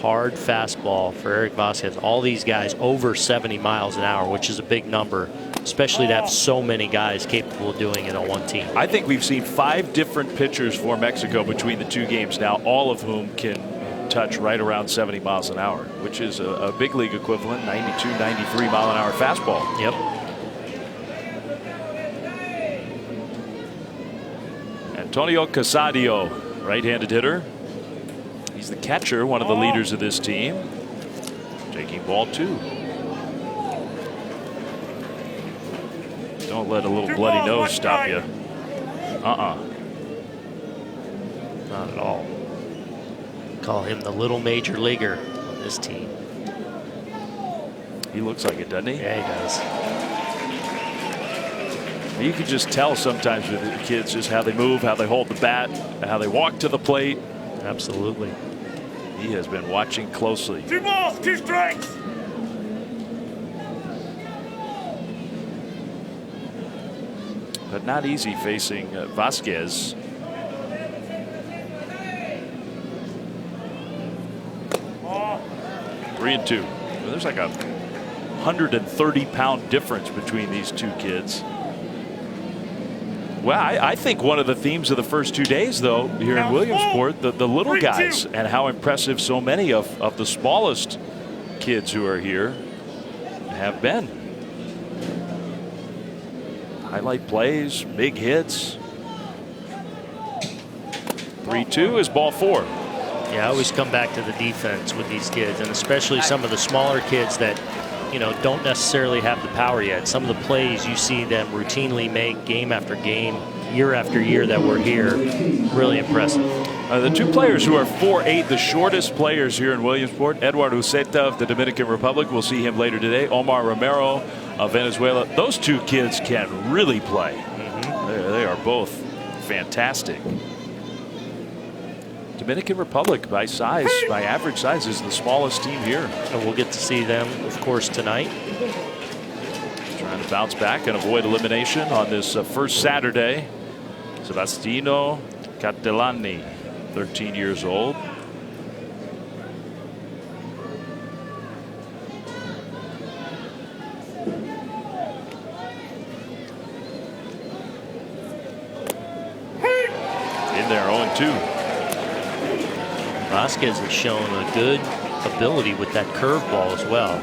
hard fastball for Eric Vasquez. All these guys over 70 miles an hour, which is a big number, especially to have so many guys capable of doing it on one team. I think we've seen 5 different pitchers for Mexico between the 2 games now, all of whom can touch right around 70 miles an hour, which is a big league equivalent, 92, 93 mile an hour fastball. Yep. Antonio Casadio, right-handed hitter. He's the catcher, one of the leaders of this team. Taking ball 2. Don't let a little bloody nose stop you. Not at all. Call him the little major leaguer on this team. He looks like it, doesn't he? Yeah, he does. You can just tell sometimes with the kids just how they move, how they hold the bat, how they walk to the plate. Absolutely. He has been watching closely. 2 balls, 2 strikes. But not easy facing Vasquez. Oh. 3-2. Well, there's like a 130-pound difference between these two kids. Well, I think one of the themes of the first 2 days, though, here in Williamsport, the little guys and how impressive so many of the smallest kids who are here have been. Highlight plays, big hits. 3-2 is ball 4. Yeah, I always come back to the defense with these kids, and especially some of the smaller kids that, you know, don't necessarily have the power yet. Some of the plays you see them routinely make game after game, year after year that we're here, really impressive. The two players who are 4'8", the shortest players here in Williamsport, Eduardo Uceta of the Dominican Republic, we'll see him later today, Omar Romero of Venezuela. Those two kids can really play. They are both fantastic. Dominican Republic, by size, by average size, is the smallest team here. And we'll get to see them, of course, tonight. Trying to bounce back and avoid elimination on this first Saturday. Sebastiano Catellani, 13 years old. In there, 0-2. Vasquez has shown a good ability with that curveball as well.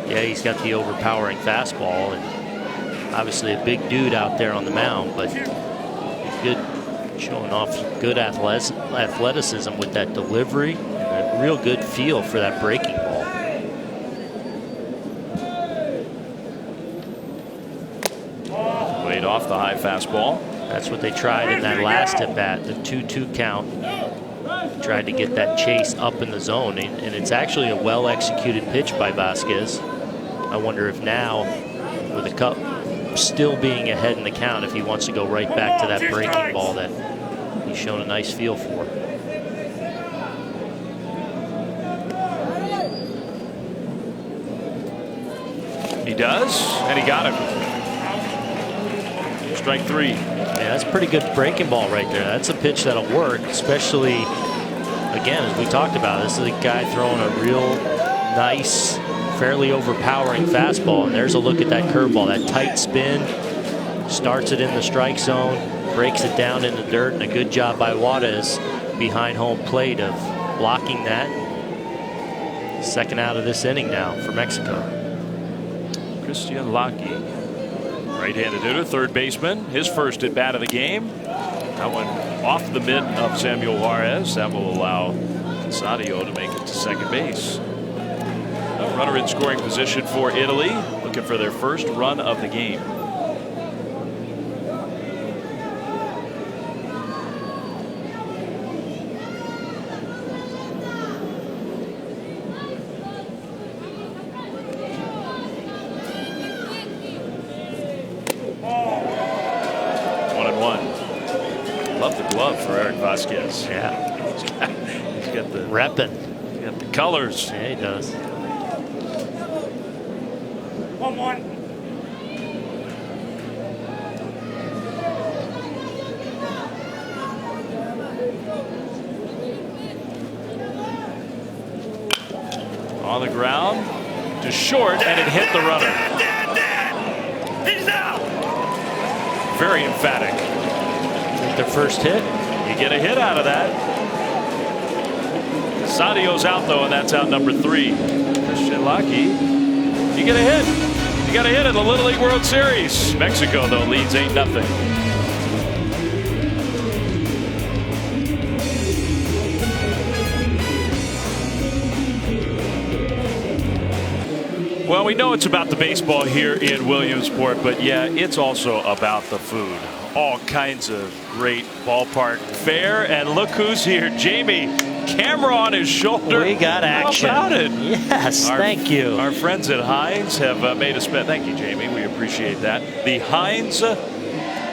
Yeah, he's got the overpowering fastball, and obviously a big dude out there on the mound, but good, showing off good athleticism with that delivery and a real good feel for that breaking ball. Laid off the high fastball. That's what they tried in that last at bat, the 2-2 count. Tried to get that chase up in the zone, and it's actually a well executed pitch by Vasquez. I wonder if now, with the Cup still being ahead in the count, if he wants to go right back to that breaking ball that he's shown a nice feel for. He does, and he got him. Strike 3. Yeah, that's a pretty good breaking ball right there. That's a pitch that'll work, especially, again, as we talked about, this is a guy throwing a real nice, fairly overpowering fastball. And there's a look at that curveball, that tight spin, starts it in the strike zone, breaks it down in the dirt, and a good job by Juarez behind home plate of blocking that. Second out of this inning now for Mexico. Christian Laki, right-handed hitter, third baseman, his first at bat of the game. That one off the mitt of Samuel Juarez. That will allow Sadio to make it to second base. A runner in scoring position for Italy, looking for their first run of the game. For Eric Vasquez. Yeah. He's got the repping. He's got the colors. Yeah, he does. 1-1. On the ground to short, and it hit the runner. He's out. Very emphatic. Their first hit. You get a hit out of that. Sadio's out though, and that's out number 3. Christian Laki, you get a hit. You got a hit in the Little League World Series. Mexico though leads 8-0. Well, we know it's about the baseball here in Williamsport, but yeah, it's also about the food. All kinds of great ballpark fare, and look who's here. Jamie, camera on his shoulder. We got action. How about it? Yes, thank you. Our friends at Heinz have made us bet. Thank you, Jamie. We appreciate that. The Heinz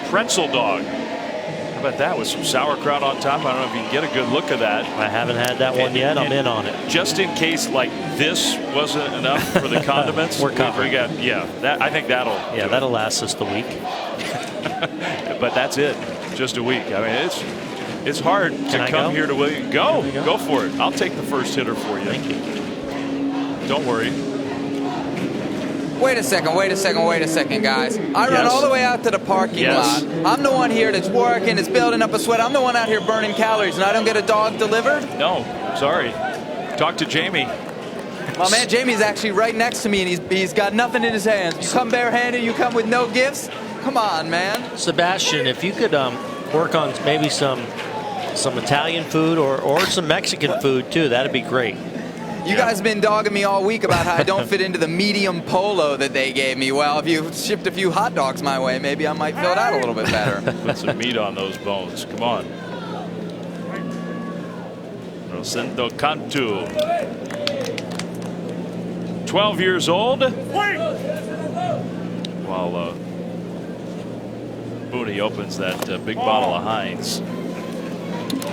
pretzel dog. How about that with some sauerkraut on top? I don't know if you can get a good look at that. I haven't had that one yet. I'm in on it. Just in case, like, this wasn't enough for the condiments. We're covered. We got, I think that'll. Yeah, that'll last us the week. But that's it. Just a week. I mean, it's hard to come here to William. Go for it. I'll take the first hitter for you. Thank you. Don't worry. Wait a second, guys. I run all the way out to the parking lot. I'm the one here that's working, that's building up a sweat. I'm the one out here burning calories, and I don't get a dog delivered? No, sorry. Talk to Jamie. My man Jamie's actually right next to me, and he's got nothing in his hands. You come barehanded, you come with no gifts? Come on, man. Sebastian, if you could work on maybe some Italian food or some Mexican food too, that'd be great. You guys have been dogging me all week about how I don't fit into the medium polo that they gave me. Well, if you shipped a few hot dogs my way, maybe I might fill it out a little bit better. Put some meat on those bones. Come on. Rosendo Cantu. 12 years old. While Booney opens that big bottle of Heinz.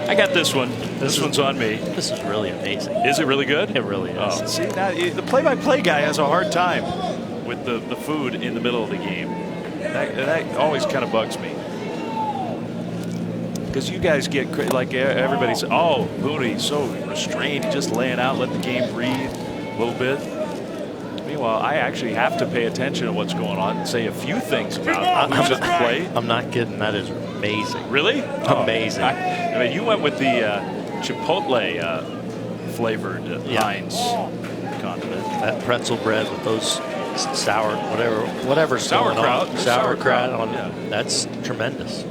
I got this one. This one's on me. This is really amazing. Is it really good? It really is. Oh, see, now, the play-by-play guy has a hard time with the food in the middle of the game. That always kind of bugs me. Because you guys get, like, everybody's, oh, Booney, so restrained, just laying out, let the game breathe a little bit. Meanwhile, I actually have to pay attention to what's going on and say a few things about who's at the play. I'm not kidding. That is amazing. Really? Amazing. I mean, you went with the chipotle flavored Heinz condiment. That pretzel bread with those sour, whatever's going on. Sauerkraut on it. That's tremendous.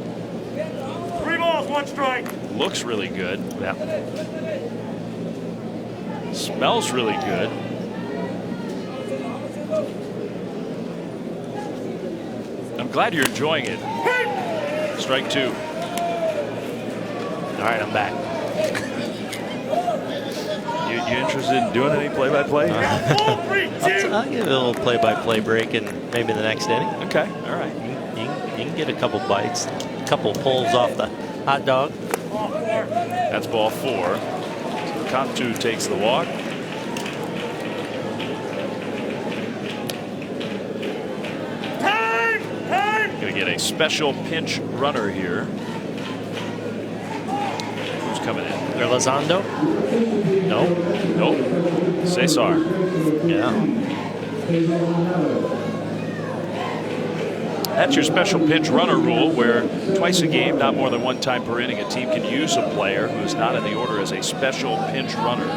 3 balls, 1 strike. Looks really good. Yeah. Smells really good. I'm glad you're enjoying it. Strike 2. All right, I'm back. You interested in doing any play-by-play? I'll give it a little play-by-play break in maybe the next inning. Okay, all right. You can get a couple bites, a couple pulls off the hot dog. That's ball 4. So Cantu takes the walk. Going to get a special pinch runner here. Who's coming in? Elizondo? No. Nope. Cesar. Yeah. That's your special pinch runner rule, where twice a game, not more than 1 time per inning, a team can use a player who is not in the order as a special pinch runner.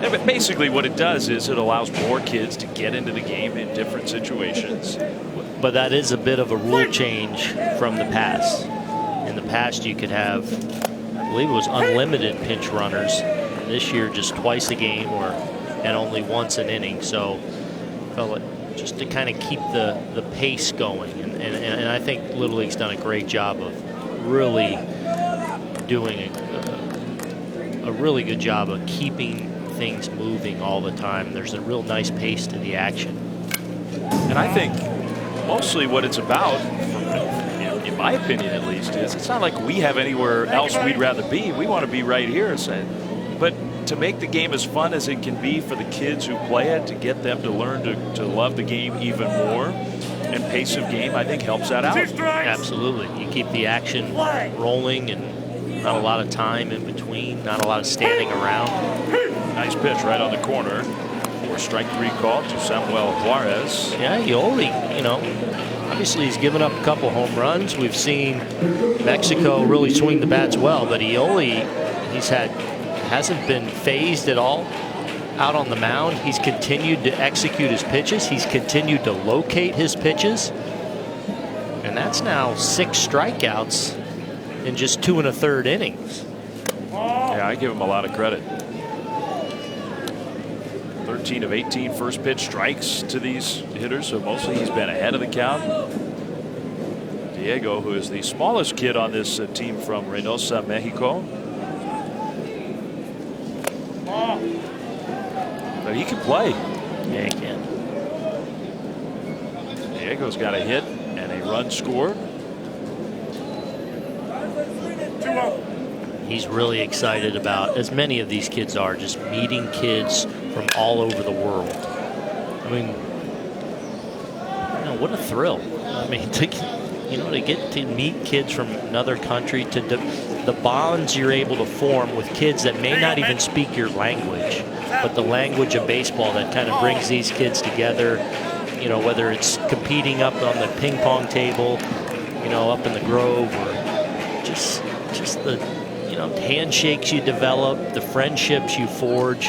But basically what it does is it allows more kids to get into the game in different situations. But that is a bit of a rule change from the past. In the past, you could have, I believe it was unlimited pinch runners. This year, just twice a game and only once an inning. So, just to kind of keep the pace going. And I think Little League's done a great job of really doing a really good job of keeping things moving all the time. There's a real nice pace to the action. And I think mostly what it's about, in my opinion at least, is it's not like we have anywhere else we'd rather be. We want to be right here. But to make the game as fun as it can be for the kids who play it, to get them to learn to love the game even more, and pace of game, I think helps that out. Absolutely. You keep the action rolling and not a lot of time in between, not a lot of standing around. Nice pitch right on the corner. For strike 3 call to Samuel Juarez. Yeah, Yoli, obviously he's given up a couple home runs. We've seen Mexico really swing the bats well, but Yoli, hasn't been phased at all out on the mound. He's continued to execute his pitches. He's continued to locate his pitches. And that's now 6 strikeouts in just 2 1/3 innings. Yeah, I give him a lot of credit. 13 of 18 first pitch strikes to these hitters, so mostly he's been ahead of the count. Diego, who is the smallest kid on this team from Reynosa, Mexico. But he can play. Yeah, he can. Diego's got a hit and a run score. He's really excited about, as many of these kids are, just meeting kids from all over the world. I mean, what a thrill. I mean, to get to meet kids from another country, to the bonds you're able to form with kids that may not even speak your language, but the language of baseball that kind of brings these kids together, whether it's competing up on the ping pong table, up in the Grove, or just the handshakes you develop, the friendships you forge.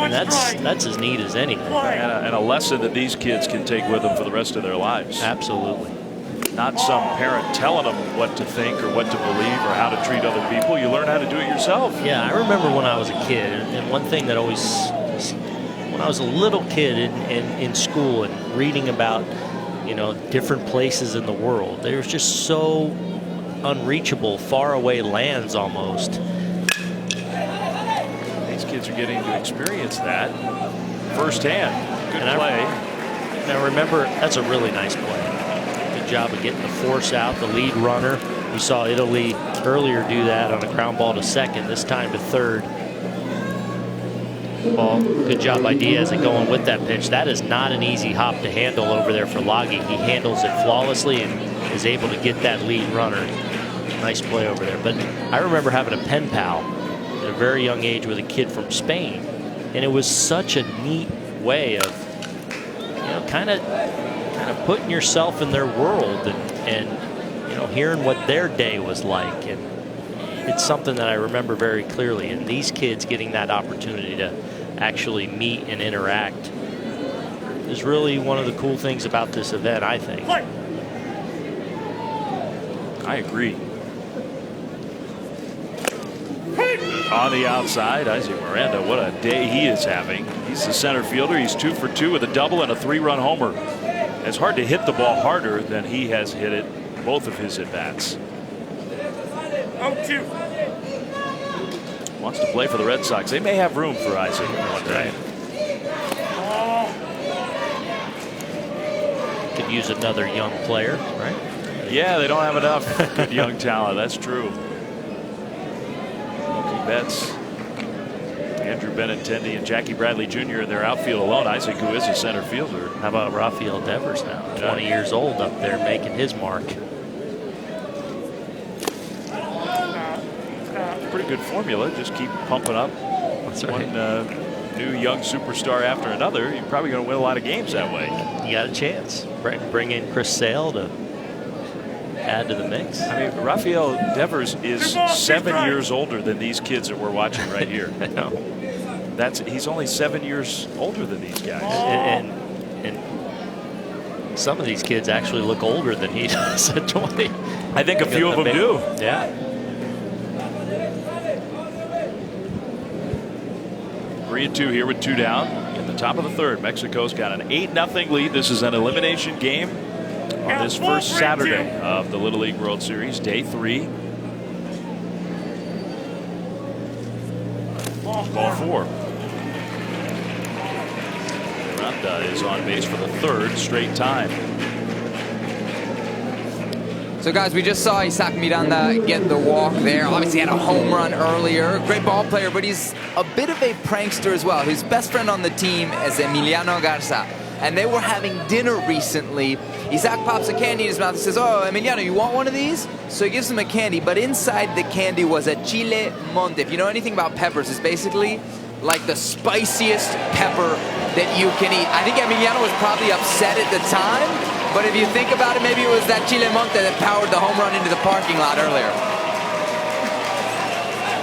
That's as neat as anything. And a lesson that these kids can take with them for the rest of their lives. Absolutely. Not some parent telling them what to think or what to believe or how to treat other people. You learn how to do it yourself. Yeah, I remember when I was a kid, and one thing that always, when I was a little kid in school and reading about, different places in the world, they were just so unreachable, faraway lands almost. These kids are getting to experience that firsthand. Good play. And I remember, that's a really nice play. Good job of getting the force out, the lead runner. We saw Italy earlier do that on a ground ball to second, this time to third. Well, good job by Diaz at going with that pitch. That is not an easy hop to handle over there for Lagi. He handles it flawlessly and is able to get that lead runner. Nice play over there. But I remember having a pen pal at a very young age with a kid from Spain, and it was such a neat way of, kind of putting yourself in their world and hearing what their day was like. And it's something that I remember very clearly. And these kids getting that opportunity to actually meet and interact is really one of the cool things about this event, I think. I agree. On the outside, Isaac Miranda, what a day he is having. He's the center fielder. He's 2 for 2 with a double and a 3-run homer. It's hard to hit the ball harder than he has hit it both of his at-bats. 0-2. Wants to play for the Red Sox. They may have room for Isaac one day. Could use another young player, right? Yeah, they don't have enough good young talent. That's true. Mookie Betts, Andrew Benintendi, and Jackie Bradley Jr. in their outfield alone. Isaac, who is a center fielder. How about Rafael Devers now? 20 years old up there making his mark. Pretty good formula. Just keep pumping up. That's right. One new young superstar after another. You're probably going to win a lot of games that way. You got a chance. Bring in Chris Sale to add to the mix. I mean, Rafael Devers is 7 years older than these kids that we're watching right here. I know. He's only 7 years older than these guys. And some of these kids actually look older than he does at 20. I think a few of them do. Yeah. 3-2 here with 2 down in the top of the third. Mexico's got an 8-0 lead. This is an elimination game on this first Saturday of the Little League World Series, day 3. Ball 4. Miranda is on base for the 3rd straight time. So guys, we just saw Isaac Miranda get the walk there. Obviously had a home run earlier. Great ball player, but he's a bit of a prankster as well. His best friend on the team is Emiliano Garza, and they were having dinner recently. Isaac pops a candy in his mouth and says, "Oh, Emiliano, you want one of these?" So he gives him a candy, but inside the candy was a chile monte. If you know anything about peppers, it's basically like the spiciest pepper that you can eat. I think Emiliano was probably upset at the time, but if you think about it, maybe it was that chile monte that powered the home run into the parking lot earlier.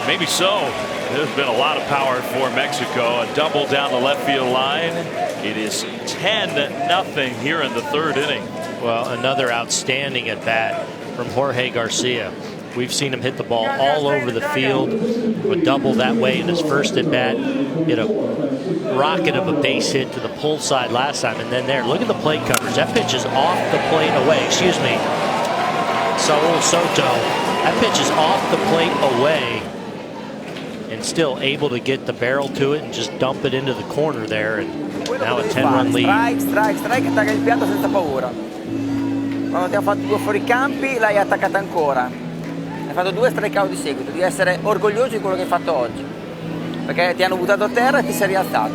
Maybe so. There's been a lot of power for Mexico. A double down the left field line. It is 10-0 here in the 3rd inning. Well, another outstanding at bat from Jorge Garcia. We've seen him hit the ball all over the field. A double that way in his first at bat. Hit a rocket of a base hit to the pull side last time, and then there. Look at the plate coverage. That pitch is off the plate away. Excuse me, Saul Soto. That pitch is off the plate away. and still able to get the barrel to it and just dump it into the corner there, and now a 10-run lead. Strike, attacca il piatto senza paura. Quando ti ha fatto 2 fuoricampi, l'hai attaccata ancora. Hai fatto 2 strikeout di seguito, devi essere orgoglioso di quello che hai fatto oggi, perché ti hanno buttato a terra e ti sei rialzato.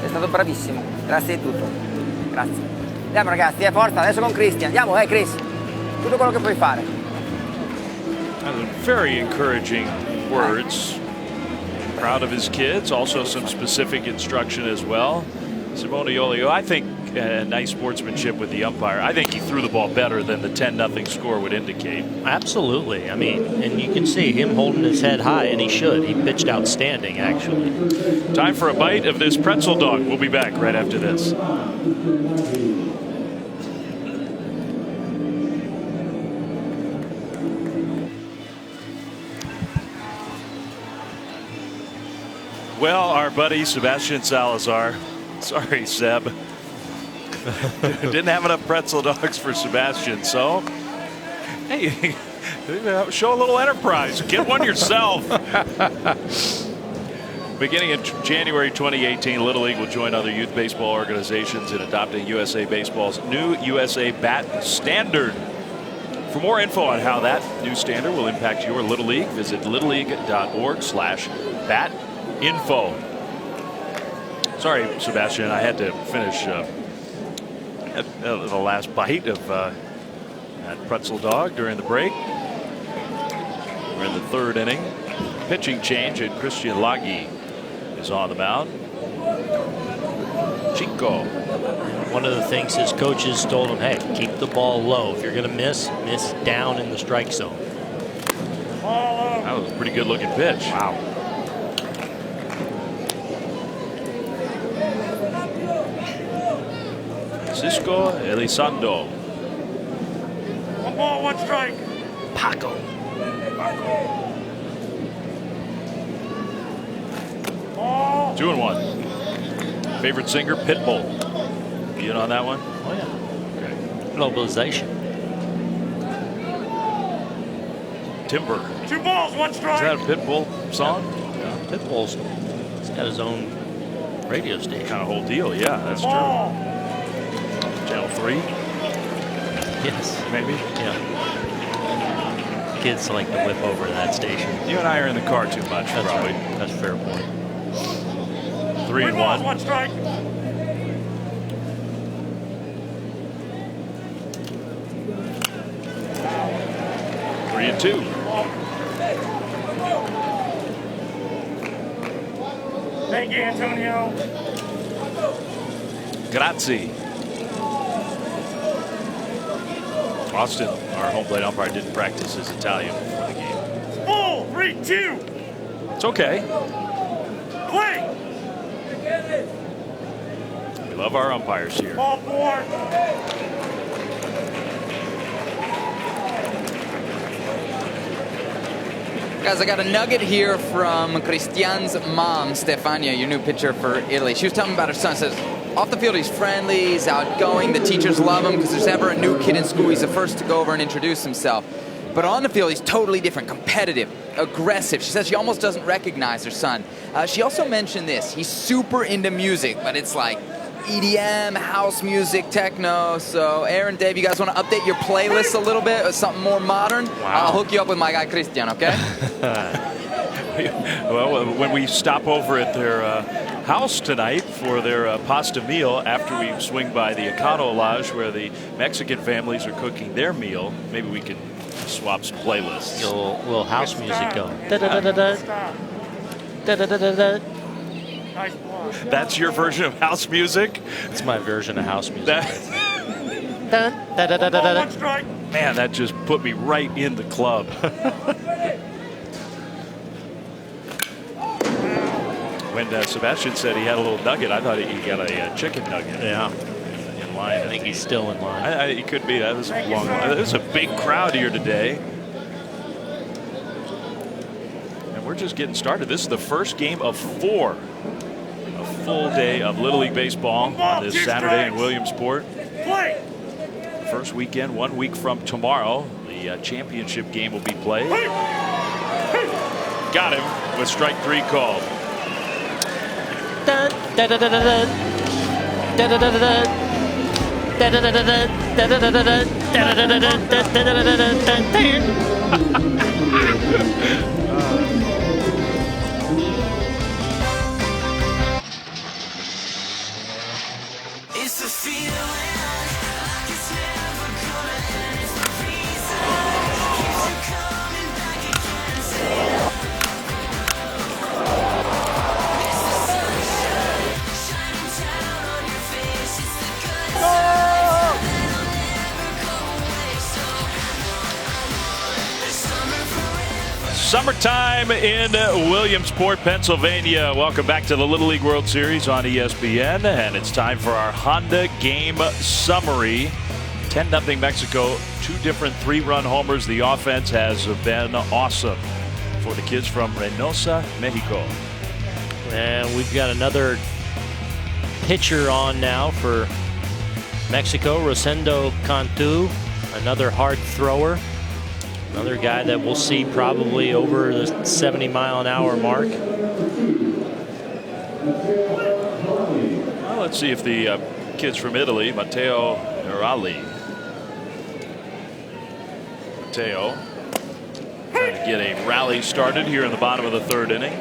Sei stato bravissimo, grazie di tutto. Grazie. Andiamo ragazzi, forza, adesso con Christian. Andiamo, Chris. Tutto quello che puoi fare. Very encouraging words. Proud of his kids. Also some specific instruction as well. Simone Iolio, I think nice sportsmanship with the umpire. I think he threw the ball better than the 10-0 score would indicate. Absolutely. I mean, and you can see him holding his head high, and he should. He pitched outstanding, actually. Time for a bite of this pretzel dog. We'll be back right after this. Well, our buddy Sebastian Salazar, sorry Seb, didn't have enough pretzel dogs for Sebastian, so hey, show a little enterprise, get one yourself. Beginning in January 2018, Little League will join other youth baseball organizations in adopting USA Baseball's new USA Bat Standard. For more info on how that new standard will impact your Little League, visit littleleague.org/batinfo. Sorry, Sebastian, I had to finish the last bite of that pretzel dog during the break. We're in the 3rd inning. Pitching change, and Christian Lagi is on the mound. Chico. One of the things his coaches told him, hey, keep the ball low. If you're going to miss down in the strike zone. That was a pretty good looking pitch. Wow. Cisco Elizondo. 1 ball, 1 strike. Paco. 2-1. Favorite singer, Pitbull. You in on that one? Oh yeah. Okay. Globalization. Timber. 2 balls, 1 strike. Is that a Pitbull song? Yeah. Pitbull's he's got his own radio station. Kind of whole deal. Yeah, that's true. Channel 3. Yes. Maybe. Yeah. Kids like to whip over to that station. You and I are in the car too much, that's probably. Right. That's a fair point. 3-1. 1 strike. and 2. Thank you, Antonio. Grazie. Austin, our home plate umpire, didn't practice his Italian before the game. Full 3-2. It's okay. Play. We love our umpires here. Ball 4. Guys, I got a nugget here from Christian's mom, Stefania, your new pitcher for Italy. She was telling me about her son. Says, off the field, he's friendly, he's outgoing. The teachers love him because there's ever a new kid in school, he's the first to go over and introduce himself. But on the field, he's totally different, competitive, aggressive. She says she almost doesn't recognize her son. She also mentioned this. He's super into music, but it's like EDM, house music, techno. So, Aaron, Dave, you guys want to update your playlist a little bit, or something more modern? Wow. I'll hook you up with my guy, Christian, okay? Well, when we stop over at their house tonight for their pasta meal, after we swing by the Econo Lodge where the Mexican families are cooking their meal, maybe we can swap some playlists. A little house music going. Da-da-da-da-da. Da-da-da-da-da. Nice block. That's your version of house music? It's my version of house music. Da-da-da-da-da. One strike. Man, that just put me right in the club. When Sebastian said he had a little nugget, I thought he got a chicken nugget. Yeah. In line. I think he's still in line. He could be. That was a long line. There's a big crowd here today. And we're just getting started. This is the first game of 4. A full day of Little League Baseball on this Saturday in Williamsport. Play. First weekend, 1 week from tomorrow, the championship game will be played. Got him with strike 3 called. It's a feeling like it's never gonna end. It's the reason keeps you coming back again. It's the sunshine shining down on your face. It's the good times that'll never go away. So there's summer forever. Summertime in Williamsport, Pennsylvania. Welcome back to the Little League World Series on ESPN, and it's time for our Honda game summary. 10-0 Mexico, 2 different 3-run homers. The offense has been awesome for the kids from Reynosa, Mexico. And we've got another pitcher on now for Mexico, Rosendo Cantu, another hard thrower. Another guy that we'll see probably over the 70-mile-an-hour mark. Well, let's see if the kids from Italy, Matteo Nerali. Matteo trying to get a rally started here in the bottom of the 3rd inning.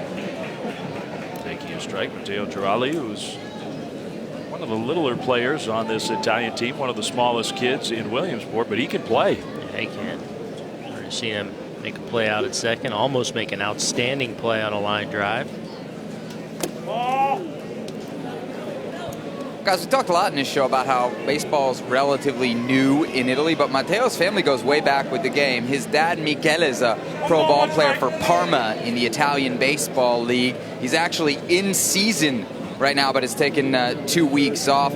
Taking a strike, Matteo Giraldi, who's one of the littler players on this Italian team, one of the smallest kids in Williamsport, but he can play. Yeah, he can. Seen him make a play out at second, almost make an outstanding play on a line drive. Guys, we talked a lot in this show about how baseball's relatively new in Italy, but Matteo's family goes way back with the game. His dad, Michele, is a pro ball player for Parma in the Italian Baseball League. He's actually in season right now, but has taken 2 weeks off.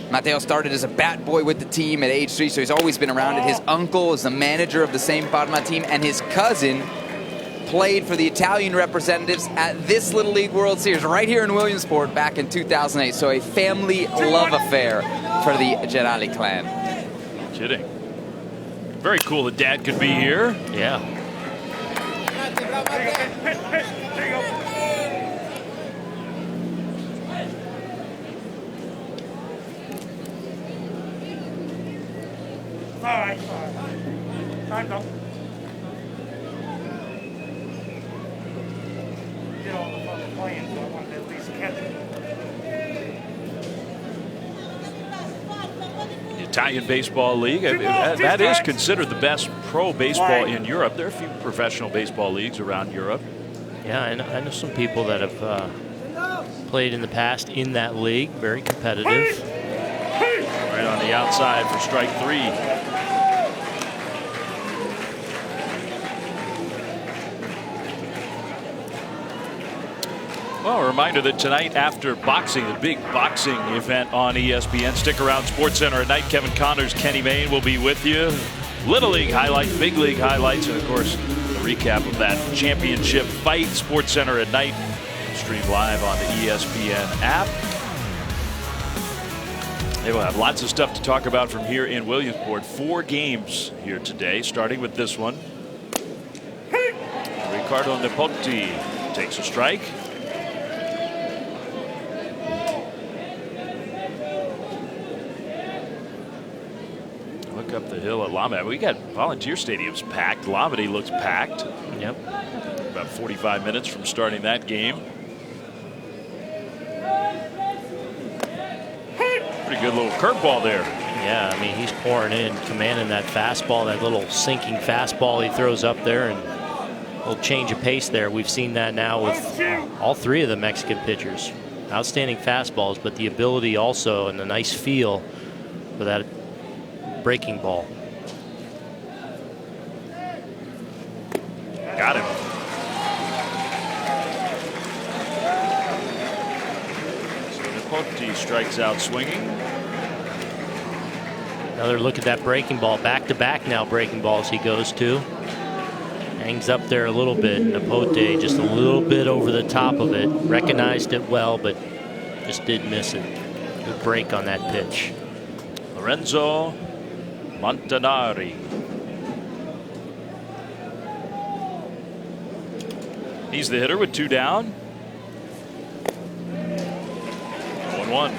Matteo started as a bat boy with the team at age 3, so he's always been around it. His uncle is the manager of the same Parma team, and his cousin played for the Italian representatives at this Little League World Series right here in Williamsport back in 2008. So a family love affair for the Giraldi clan. No kidding. Very cool that Dad could be here. Yeah. All right. Time's up. Did all the fun playing, so I wanted to at least catch it. The Italian Baseball League, that is considered the best pro baseball in Europe. There are a few professional baseball leagues around Europe. Yeah, I know some people that have played in the past in that league. Very competitive. Right on the outside for strike 3. Well, a reminder that tonight after boxing, the big boxing event on ESPN. Stick around, SportsCenter at night. Kevin Connors, Kenny Mayne will be with you. Little League highlights, big league highlights, and of course, the recap of that championship fight. SportsCenter at night, stream live on the ESPN app. They will have lots of stuff to talk about from here in Williamsport. 4 games here today, starting with this one. Ricardo Nepoti takes a strike. Look up the hill at Lamedy. We got volunteer stadiums packed. Lamedy looks packed. Yep. About 45 minutes from starting that game. Pretty good little curveball there. Yeah, I mean, he's pouring in, commanding that fastball, that little sinking fastball he throws up there, and a little change of pace there. We've seen that now with all 3 of the Mexican pitchers. Outstanding fastballs, but the ability also and the nice feel for that breaking ball. Got him. So Nepoti strikes out swinging. Another look at that breaking ball. Back-to-back now breaking balls he goes to. Hangs up there a little bit. Nepoti just a little bit over the top of it. Recognized it well, but just did miss it. Good break on that pitch. Lorenzo Montanari. He's the hitter with 2 down. 1-1.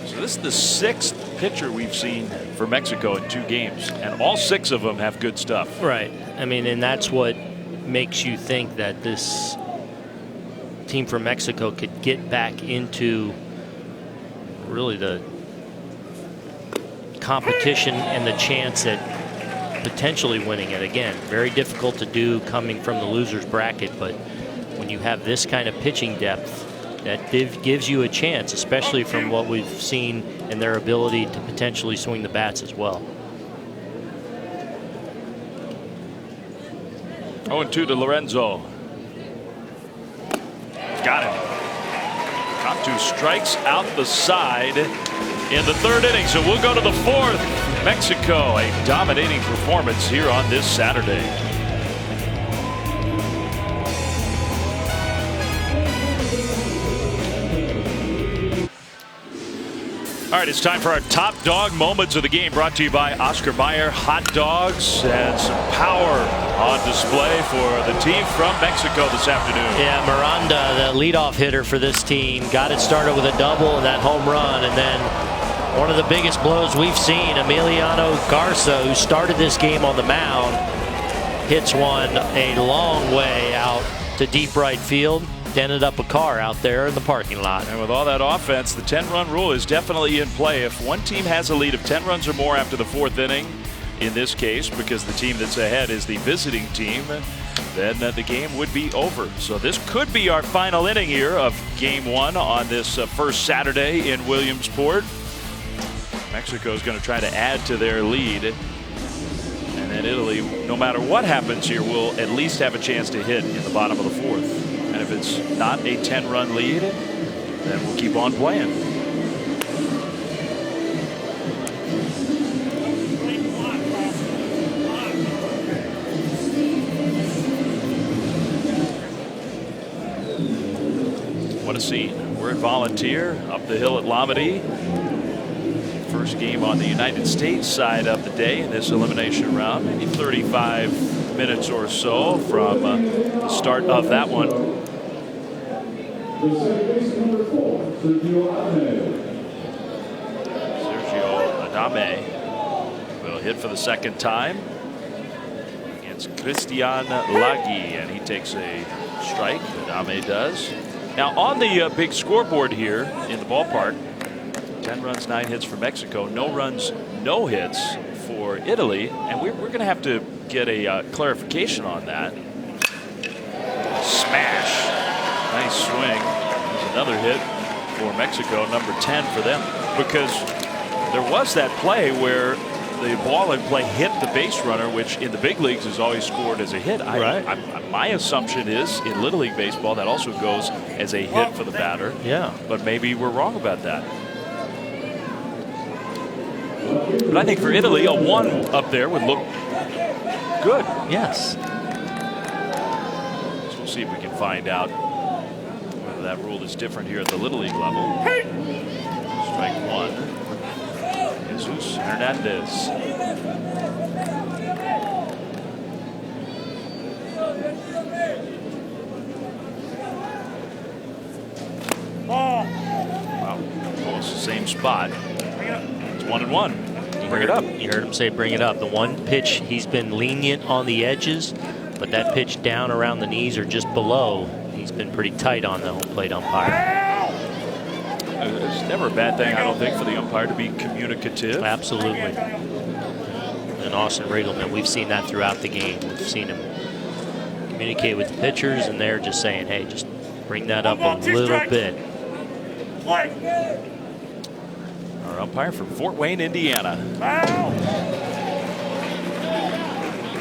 So this is the 6th pitcher we've seen for Mexico in 2 games, and all 6 of them have good stuff. Right. I mean, and that's what makes you think that this team from Mexico could get back into really the competition and the chance at potentially winning it. Again, very difficult to do coming from the loser's bracket, but when you have this kind of pitching depth, that gives you a chance, especially from what we've seen in their ability to potentially swing the bats as well. 0-2 to Lorenzo. Got him. Cantu strikes out the side in the 3rd inning, so we'll go to the 4th. Mexico, a dominating performance here on this Saturday. All right, it's time for our top dog moments of the game, brought to you by Oscar Mayer Hot Dogs, and some power on display for the team from Mexico this afternoon. Yeah, Miranda, the leadoff hitter for this team, got it started with a double and that home run, and then one of the biggest blows we've seen, Emiliano Garza, who started this game on the mound, hits one a long way out to deep right field. Dented up a car out there in the parking lot. And with all that offense, the 10-run rule is definitely in play. If one team has a lead of 10 runs or more after the 4th inning, in this case, because the team that's ahead is the visiting team, then the game would be over. So this could be our final inning here of Game 1 on this first Saturday in Williamsport. Mexico is going to try to add to their lead. And then Italy, no matter what happens here, will at least have a chance to hit in the bottom of the 4th. And if it's not a 10-run lead, then we'll keep on playing. What a scene. We're at Volunteer, up the hill at Lamedy. First game on the United States side of the day in this elimination round. Maybe 35 minutes or so from the start of that one. Sergio Adame will hit for the 2nd time against Christian Laghi, and he takes a strike. Adame does. Now on the big scoreboard here in the ballpark, 10 runs, 9 hits for Mexico, no runs, no hits for Italy, and we're going to have to get a clarification on that. Smash. Nice swing. There's another hit for Mexico, number 10 for them, because there was that play where the ball in play hit the base runner, which in the big leagues is always scored as a hit. My assumption is in Little League baseball that also goes as a hit for the batter. Yeah. But maybe we're wrong about that. But I think for Italy, a 1 up there would look good. Yes. So we'll see if we can find out whether that rule is different here at the Little League level. Strike 1. Jesus Hernandez. Wow. Almost the same spot. 1-1. Bring it up. You heard him say bring it up. The one pitch, he's been lenient on the edges, but that pitch down around the knees or just below, he's been pretty tight on the home plate umpire. It's never a bad thing, I don't think, for the umpire to be communicative. Absolutely. And Austin Riegelman, we've seen that throughout the game. We've seen him communicate with the pitchers, and they're just saying, hey, just bring that up a little bit. Our umpire from Fort Wayne, Indiana.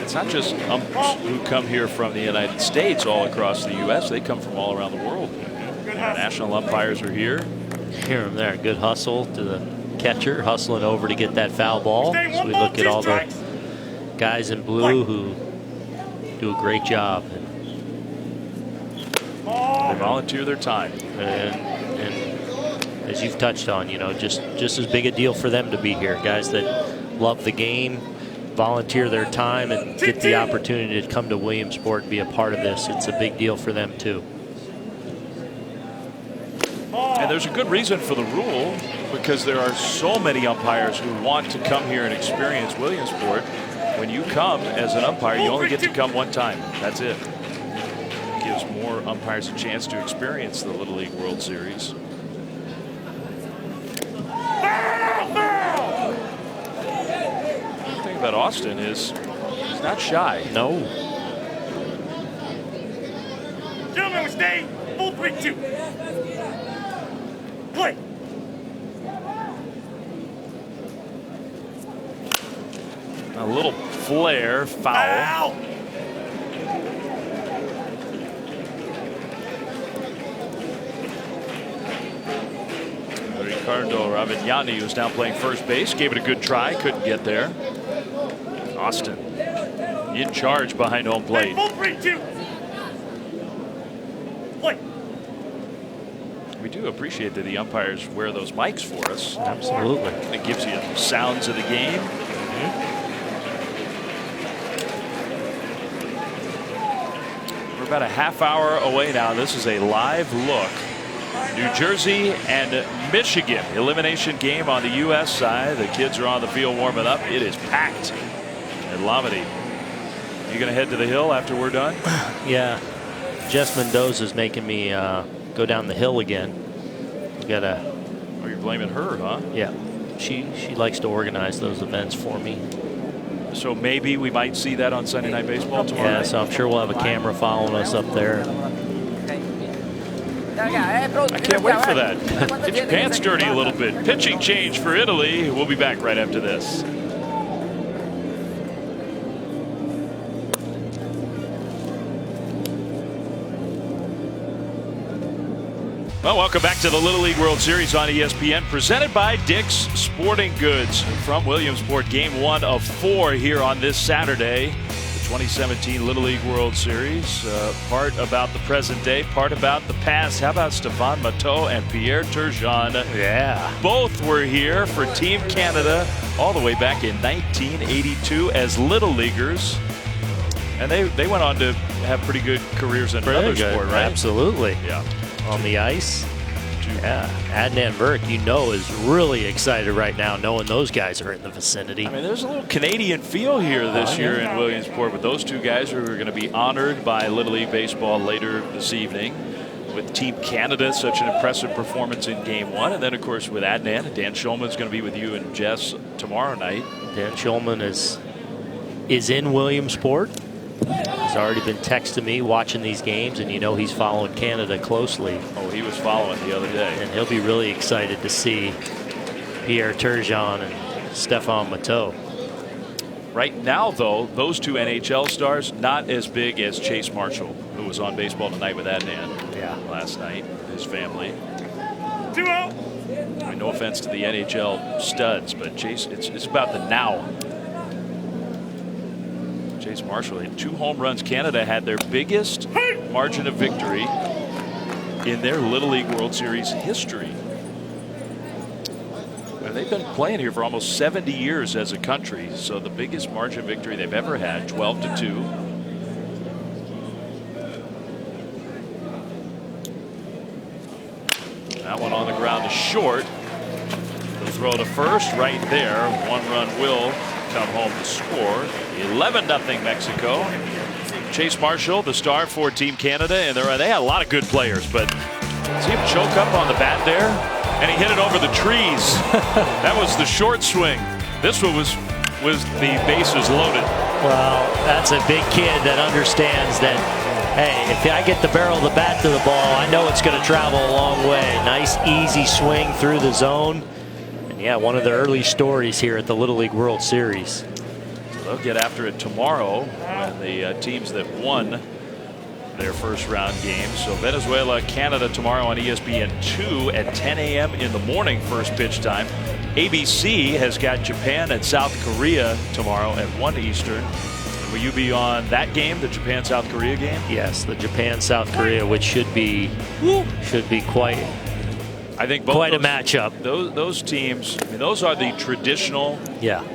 It's not just umpires who come here from the United States all across the U.S. They come from all around the world. Our national umpires are here. Hear him there. Good hustle to the catcher, hustling over to get that foul ball. So we look at all the guys in blue who do a great job. They volunteer their time. And as you've touched on, you know, just as big a deal for them to be here. Guys that love the game, volunteer their time and get the opportunity to come to Williamsport and be a part of this. It's a big deal for them too. And there's a good reason for the rule, because there are so many umpires who want to come here and experience Williamsport. When you come as an umpire, you only get to come one time. That's it. It gives more umpires a chance to experience the Little League World Series. The thing about Austin is he's not shy. No. Gentlemen, we stay. Full 3-2. Play. A little flare foul. Ricardo Ravignani, who's now playing first base, gave it a good try, couldn't get there. Austin in charge behind home plate. Full 3-2. Play. We do appreciate that the umpires wear those mics for us. Absolutely. It gives you sounds of the game. We're about a half hour away now. This is a live look. New Jersey and Michigan elimination game on the U.S. side. The kids are on the field warming up. It is packed at Lamedy. You going to head to the hill after we're done? Yeah. Jess Mendoza's making me go down the hill again. We gotta. Oh, you're blaming her, huh? Yeah. She likes to organize those events for me. So maybe we might see that on Sunday Night Baseball tomorrow. Yeah, so I'm sure we'll have a camera following us up there. I can't wait for that. Get your pants dirty a little bit. Pitching change for Italy. We'll be back right after this. Well, welcome back to the Little League World Series on ESPN, presented by Dick's Sporting Goods from Williamsport. Game 1 of 4 here on this Saturday. The 2017 Little League World Series. Part about the present day, part about the past. How about Stéphane Matteau and Pierre Turgeon? Yeah. Both were here for Team Canada all the way back in 1982 as Little Leaguers. And they went on to have pretty good careers in another sport, right? Absolutely. Yeah. On the ice. Yeah. Adnan Burke, you know, is really excited right now knowing those guys are in the vicinity. I mean, there's a little Canadian feel here this year in Williamsport with those two guys who are going to be honored by Little League Baseball later this evening. With Team Canada, such an impressive performance in Game 1. And then, of course, with Adnan, Dan Shulman's going to be with you and Jess tomorrow night. Dan Shulman is in Williamsport. He's already been texting me watching these games, and you know he's following Canada closely. Oh, he was following the other day. And he'll be really excited to see Pierre Turgeon and Stéphane Matteau. Right now, though, those two NHL stars not as big as Chase Marshall, who was on Baseball Tonight with Adnan last night, his family. 2-0. I mean, no offense to the NHL studs, but Chase, it's about the now. Chase Marshall had 2 home runs. Canada had their biggest margin of victory in their Little League World Series history. And they've been playing here for almost 70 years as a country, so the biggest margin of victory they've ever had, 12-2. That one on the ground is short. The throw to first right there. 1 run will come home to score. 11-0 Mexico. Chase Marshall, the star for Team Canada, and they had a lot of good players, but see him choke up on the bat there, and he hit it over the trees. That was the short swing. This one was the bases loaded. Well, that's a big kid that understands that, hey, if I get the barrel of the bat to the ball, I know it's going to travel a long way. Nice, easy swing through the zone. And yeah, one of the early stories here at the Little League World Series. So they'll get after it tomorrow when the teams that won their first round games. So Venezuela, Canada tomorrow on ESPN2 at 10 a.m. in the morning, first pitch time. ABC has got Japan and South Korea tomorrow at 1 Eastern. Will you be on that game, the Japan-South Korea game? Yes, the Japan-South Korea, which should be quite I think both quite a matchup. Those teams, I mean, those are the traditional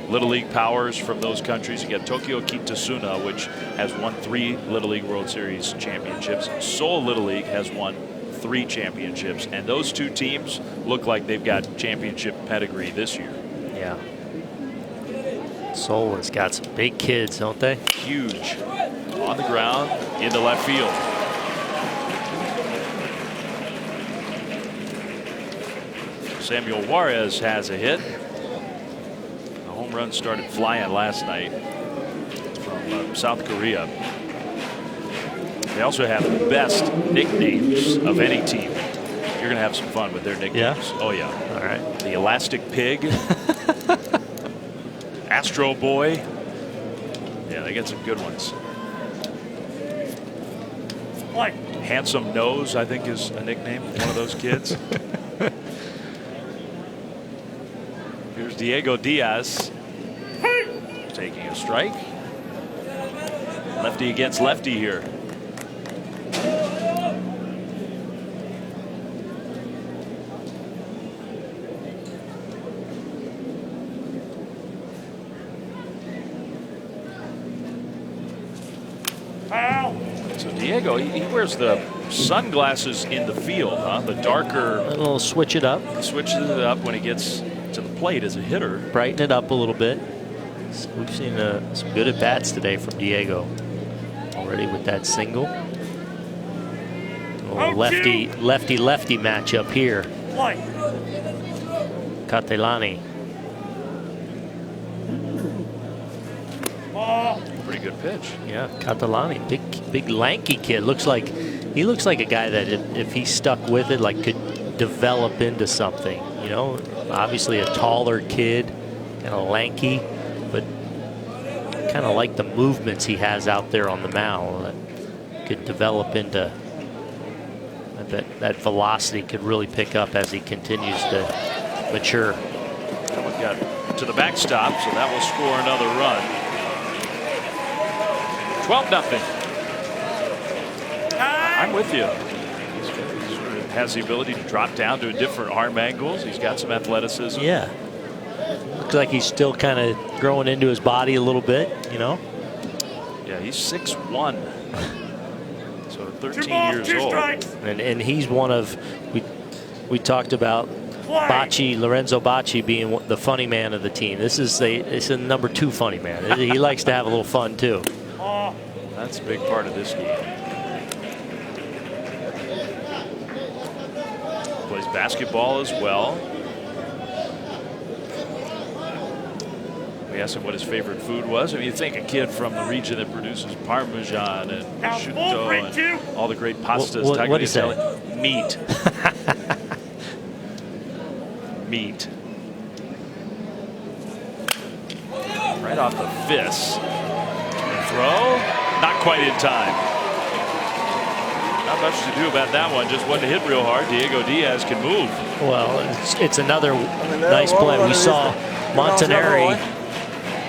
Little League powers from those countries. You got Tokyo Kitasuna, which has won 3 Little League World Series championships. Seoul Little League has won 3 championships, and those 2 teams look like they've got championship pedigree this year. Yeah. Seoul has got some big kids, don't they? Huge. On the ground into left field. Samuel Juarez has a hit. The home run started flying last night from South Korea. They also have the best nicknames of any team. You're going to have some fun with their nicknames. Yeah? Oh, yeah. All right. The Elastic Pig. Astro Boy. Yeah, they get some good ones. Like Handsome Nose, I think, is a nickname. One of those kids. Here's Diego Diaz taking a strike. Lefty against lefty here. So Diego, he wears the sunglasses in the field, huh? The darker. A little switch it up. Switches it up when he gets to the plate as a hitter. Brighten it up a little bit. We've seen some good at bats today from Diego already with that single. Lefty matchup here. Catelani. Pretty good pitch. Yeah, Catelani, big lanky kid. He looks like a guy that if he stuck with it, like could develop into something. You know, obviously a taller kid, kind of lanky, but kind of like the movements he has out there on the mound that could develop into that velocity could really pick up as he continues to mature. That one got to the backstop, so that will score another run. 12-0. I'm with you. He has the ability to drop down to different arm angles. He's got some athleticism. Yeah. Looks like he's still kind of growing into his body a little bit, you know? Yeah, he's 6'1". So 13 years old. And he's one of, we talked about Lorenzo Bacci being the funny man of the team. It's a number 2 funny man. He likes to have a little fun too. That's a big part of this game. Plays basketball as well. We asked him what his favorite food was. I mean, you think a kid from the region that produces Parmesan and prosciutto and all the great pastas. What is that? Meat. Meat. Right off the fist. And throw. Not quite in time. Not much to do about that one. Just wasn't hit real hard. Diego Diaz can move. Well, it's another nice play. We saw Montanari,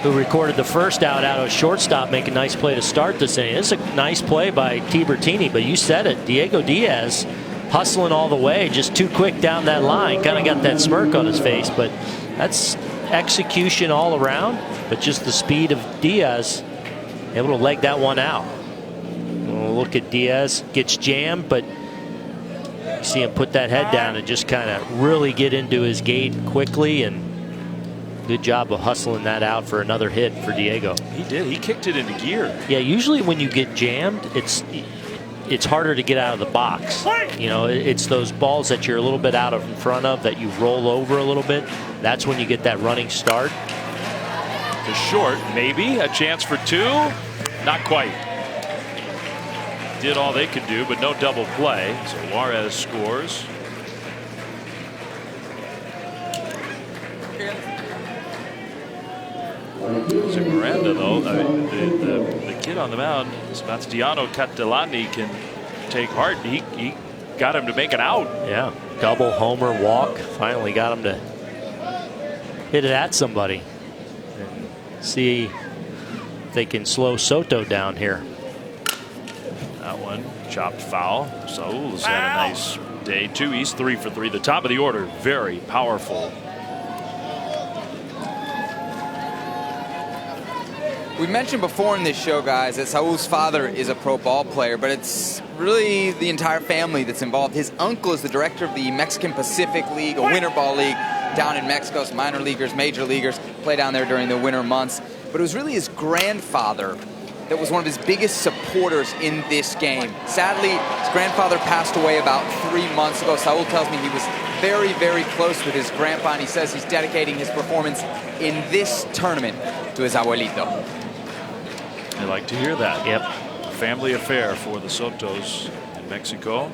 who recorded the first out of shortstop, make a nice play to start this inning. It's a nice play by Tibertini, but you said it. Diego Diaz hustling all the way, just too quick down that line. Kind of got that smirk on his face, but that's execution all around. But just the speed of Diaz, able to leg that one out. We'll look at Diaz, gets jammed, but you see him put that head down and just kind of really get into his gait quickly, and good job of hustling that out for another hit for Diego. He did. He kicked it into gear. Yeah, usually when you get jammed, it's harder to get out of the box. You know, it's those balls that you're a little bit out in front of that you roll over a little bit. That's when you get that running start. To short, maybe a chance for 2. Not quite. Did all they could do, but no double play. So Juarez scores. So Miranda, though, the kid on the mound, Sebastiano Catalani, can take heart. He got him to make it out. Yeah, double homer walk. Finally got him to hit it at somebody. And see if they can slow Soto down here. That one chopped foul. Saul's had a nice Day 2, he's 3 for 3. The top of the order, very powerful. We mentioned before in this show, guys, that Saul's father is a pro ball player, but it's really the entire family that's involved. His uncle is the director of the Mexican Pacific League, a winter ball league down in Mexico. Some minor leaguers, major leaguers play down there during the winter months. But it was really his grandfather that was one of his biggest supporters in this game. Sadly, his grandfather passed away about 3 months ago. Saul tells me he was very, very close with his grandpa, and he says he's dedicating his performance in this tournament to his abuelito. I like to hear that. Yep. A family affair for the Sotos in Mexico.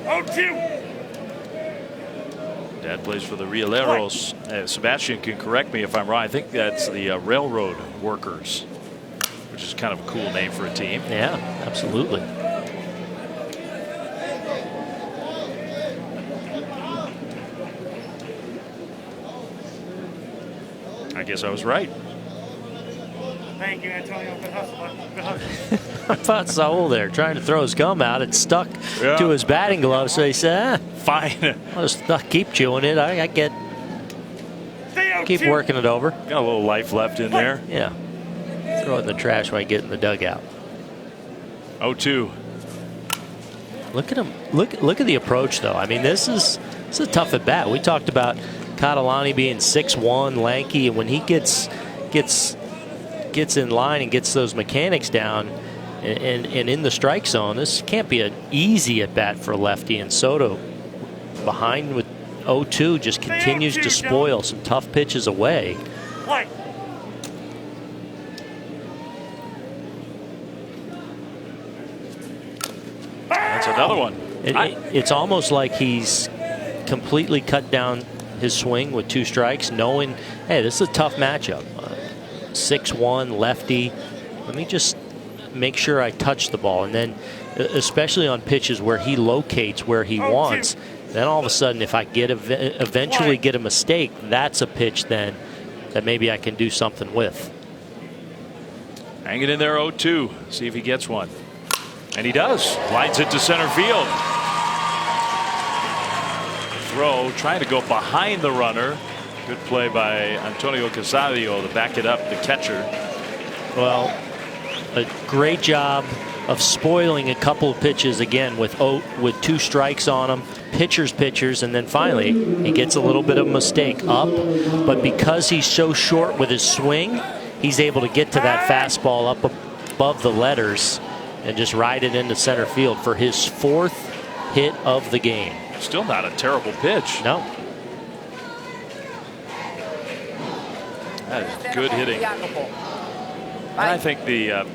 Dad plays for the Rieleros. Sebastian can correct me if I'm wrong. I think that's the railroad workers, which is kind of a cool name for a team. Yeah, absolutely. I guess I was right. Thank you, Antonio. Good hustle, bud. Good hustle. I thought Saul there trying to throw his gum out. It stuck to his batting glove, so he said, fine. I'll just keep chewing it. I get. Keep working it over. Got a little life left in there. Yeah. Throw it in the trash when I get in the dugout. 0-2. Look at him. Look at the approach, though. I mean, this is a tough at bat. We talked about Catalani being 6'1", lanky, and when he gets in line and gets those mechanics down and in the strike zone, this can't be an easy at bat for a lefty. And Soto, behind with 0-2, just continues to spoil some tough pitches away. That's another one. It's almost like he's completely cut down his swing with 2 strikes, knowing, hey, this is a tough matchup. 6'1", lefty. Let me just make sure I touch the ball. And then, especially on pitches where he locates where he wants, then all of a sudden, if I eventually get a mistake, that's a pitch then that maybe I can do something with. Hanging in there 0-2. See if he gets one. And he does. Lines it to center field. Throw, trying to go behind the runner. Good play by Antonio Casadio to back it up, the catcher. Well, a great job of spoiling a couple of pitches again with 2 strikes on him. Pitchers, and then finally he gets a little bit of a mistake up. But because he's so short with his swing, he's able to get to that fastball up above the letters and just ride it into center field for his 4th hit of the game. Still not a terrible pitch. No. That is good hitting. And I think the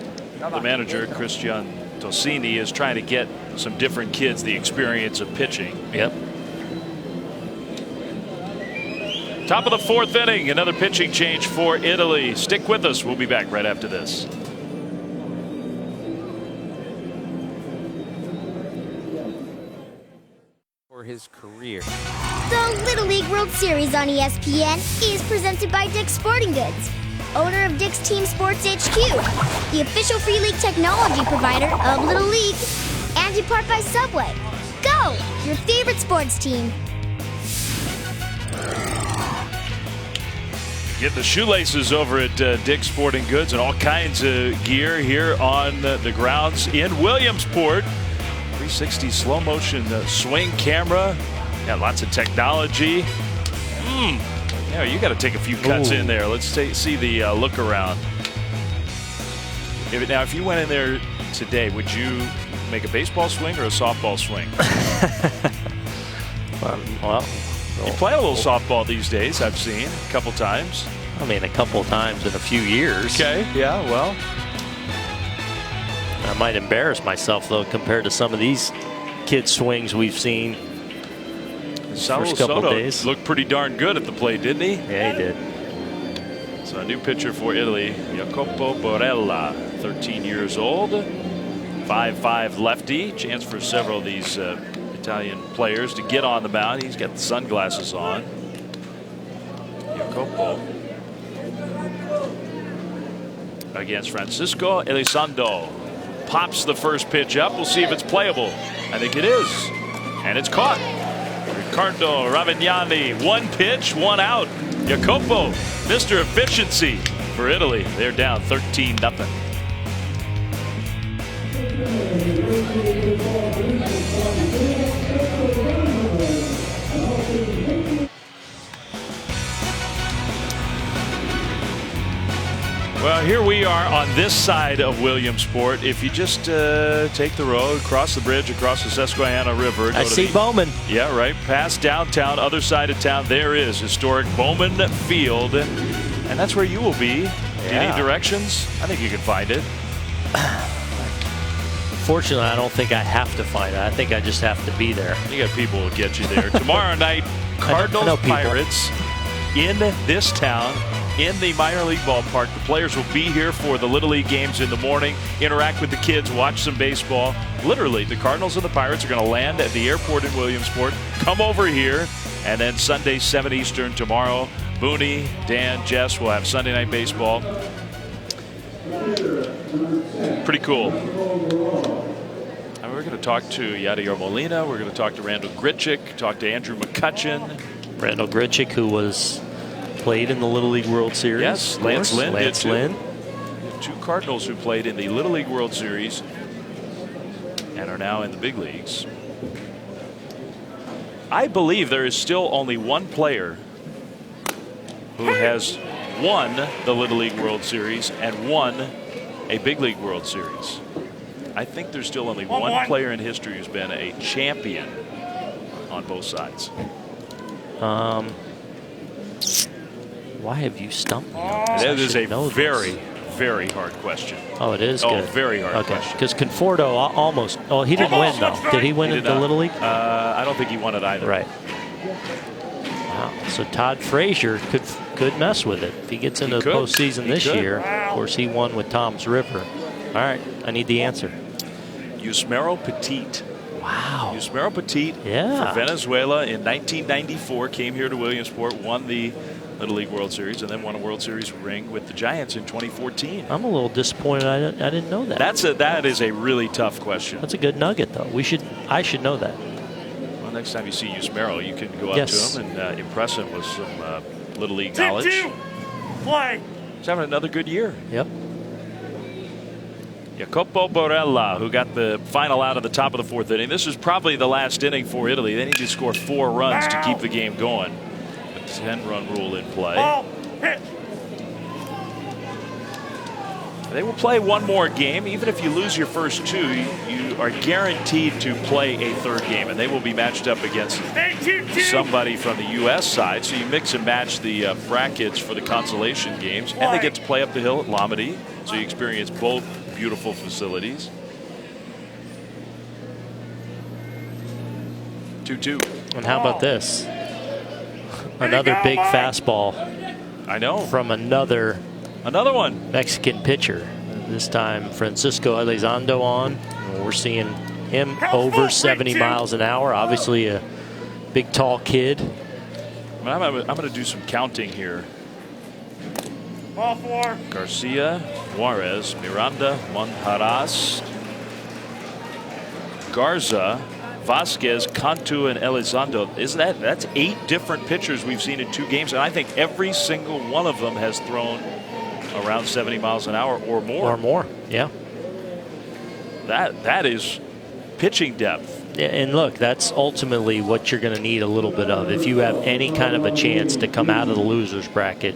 manager, Christian Tosini, is trying to get some different kids the experience of pitching. Yep. Top of the 4th inning, another pitching change for Italy. Stick with us. We'll be back right after this. For his career. The Little League World Series on ESPN is presented by Dick's Sporting Goods, owner of Dick's Team Sports HQ, the official free league technology provider of Little League, and in part by Subway. Go, your favorite sports team. Get the shoelaces over at Dick's Sporting Goods and all kinds of gear here on the grounds in Williamsport. 360 slow motion swing camera. Got lots of technology. Yeah, you got to take a few cuts in there. Let's see the look around. If you went in there today, would you make a baseball swing or a softball swing? Well, you play a little softball these days, I've seen a couple times. I mean, a couple times in a few years. Okay, yeah, well. I might embarrass myself, though, compared to some of these kid swings we've seen. Saul Soto looked pretty darn good at the plate, didn't he? Yeah, he did. So a new pitcher for Italy, Jacopo Borella, 13 years old, 5'5" lefty. Chance for several of these Italian players to get on the mound. He's got the sunglasses on. Jacopo against Francisco Elizondo. Pops the first pitch up. We'll see if it's playable. I think it is. And it's caught. Riccardo Ravignani. One pitch, one out. Jacopo, Mr. Efficiency for Italy. They're down 13-0. Well, here we are on this side of Williamsport. If you just take the road, cross the bridge, across the Susquehanna River. I see Bowman. Yeah, right. Past downtown, other side of town, there is historic Bowman Field. And that's where you will be. Do you need directions? I think you can find it. Fortunately, I don't think I have to find it. I think I just have to be there. You got people who get you there. Tomorrow night, Cardinals Pirates in this town, in the minor league ballpark. The players will be here for the Little League games in the morning, interact with the kids, watch some baseball. Literally, the Cardinals and the Pirates are going to land at the airport in Williamsport, come over here, and then Sunday, 7 Eastern tomorrow. Booney, Dan, Jess will have Sunday Night Baseball. Pretty cool. And we're going to talk to Yadier Molina. We're going to talk to Randall Grichuk, talk to Andrew McCutcheon. Randall Grichuk, who played in the Little League World Series. Yes, Lance Lynn did too. Lynn. Two Cardinals who played in the Little League World Series and are now in the big leagues. I believe there is still only one player who has won the Little League World Series and won a big league World Series. I think there's still only one player in history who's been a champion on both sides. Why have you stumped me on this? That is a very, very hard question. Oh, it is? Oh, good. Very hard question. Because Conforto almost, oh, he didn't win though. Did he win at the Little League? I don't think he won it either. Right. Wow. So Todd Frazier could mess with it if he gets into the postseason this year. Of course, he won with Tom's River. All right, I need the answer. Yusmeiro Petit. Wow. Yusmeiro Petit Yeah. for Venezuela in 1994 came here to Williamsport, won the Little League World Series, and then won a World Series ring with the Giants in 2014. I'm a little disappointed I didn't know that. That is a really tough question. That's a good nugget, though. I should know that. Well, next time you see Yusmeiro, you can go up to him and impress him with some Little League knowledge. Play. He's having another good year. Yep. Jacopo Borella, who got the final out of the top of the fourth inning. This is probably the last inning for Italy. They need to score 4 runs to keep the game going. A 10-run rule in play. They will play one more game. Even if you lose your first 2, you are guaranteed to play a third game, and they will be matched up against somebody from the U.S. side. So you mix and match the brackets for the consolation games, and they get to play up the hill at Lombardy. So you experience both beautiful facilities. 2-2. And how about this? Another big fastball. I know. From another one. Mexican pitcher. This time Francisco Elizondo on. We're seeing him over 70 miles an hour. Obviously a big tall kid. I'm going to do some counting here. Ball 4. Garcia, Juarez, Miranda, Monjaras, Garza, Vasquez, Cantu, and Elizondo. That's 8 different pitchers we've seen in 2 games, and I think every single one of them has thrown around 70 miles an hour or more. Or more, yeah. That is pitching depth. Yeah, and look, that's ultimately what you're going to need a little bit of. If you have any kind of a chance to come out of the losers bracket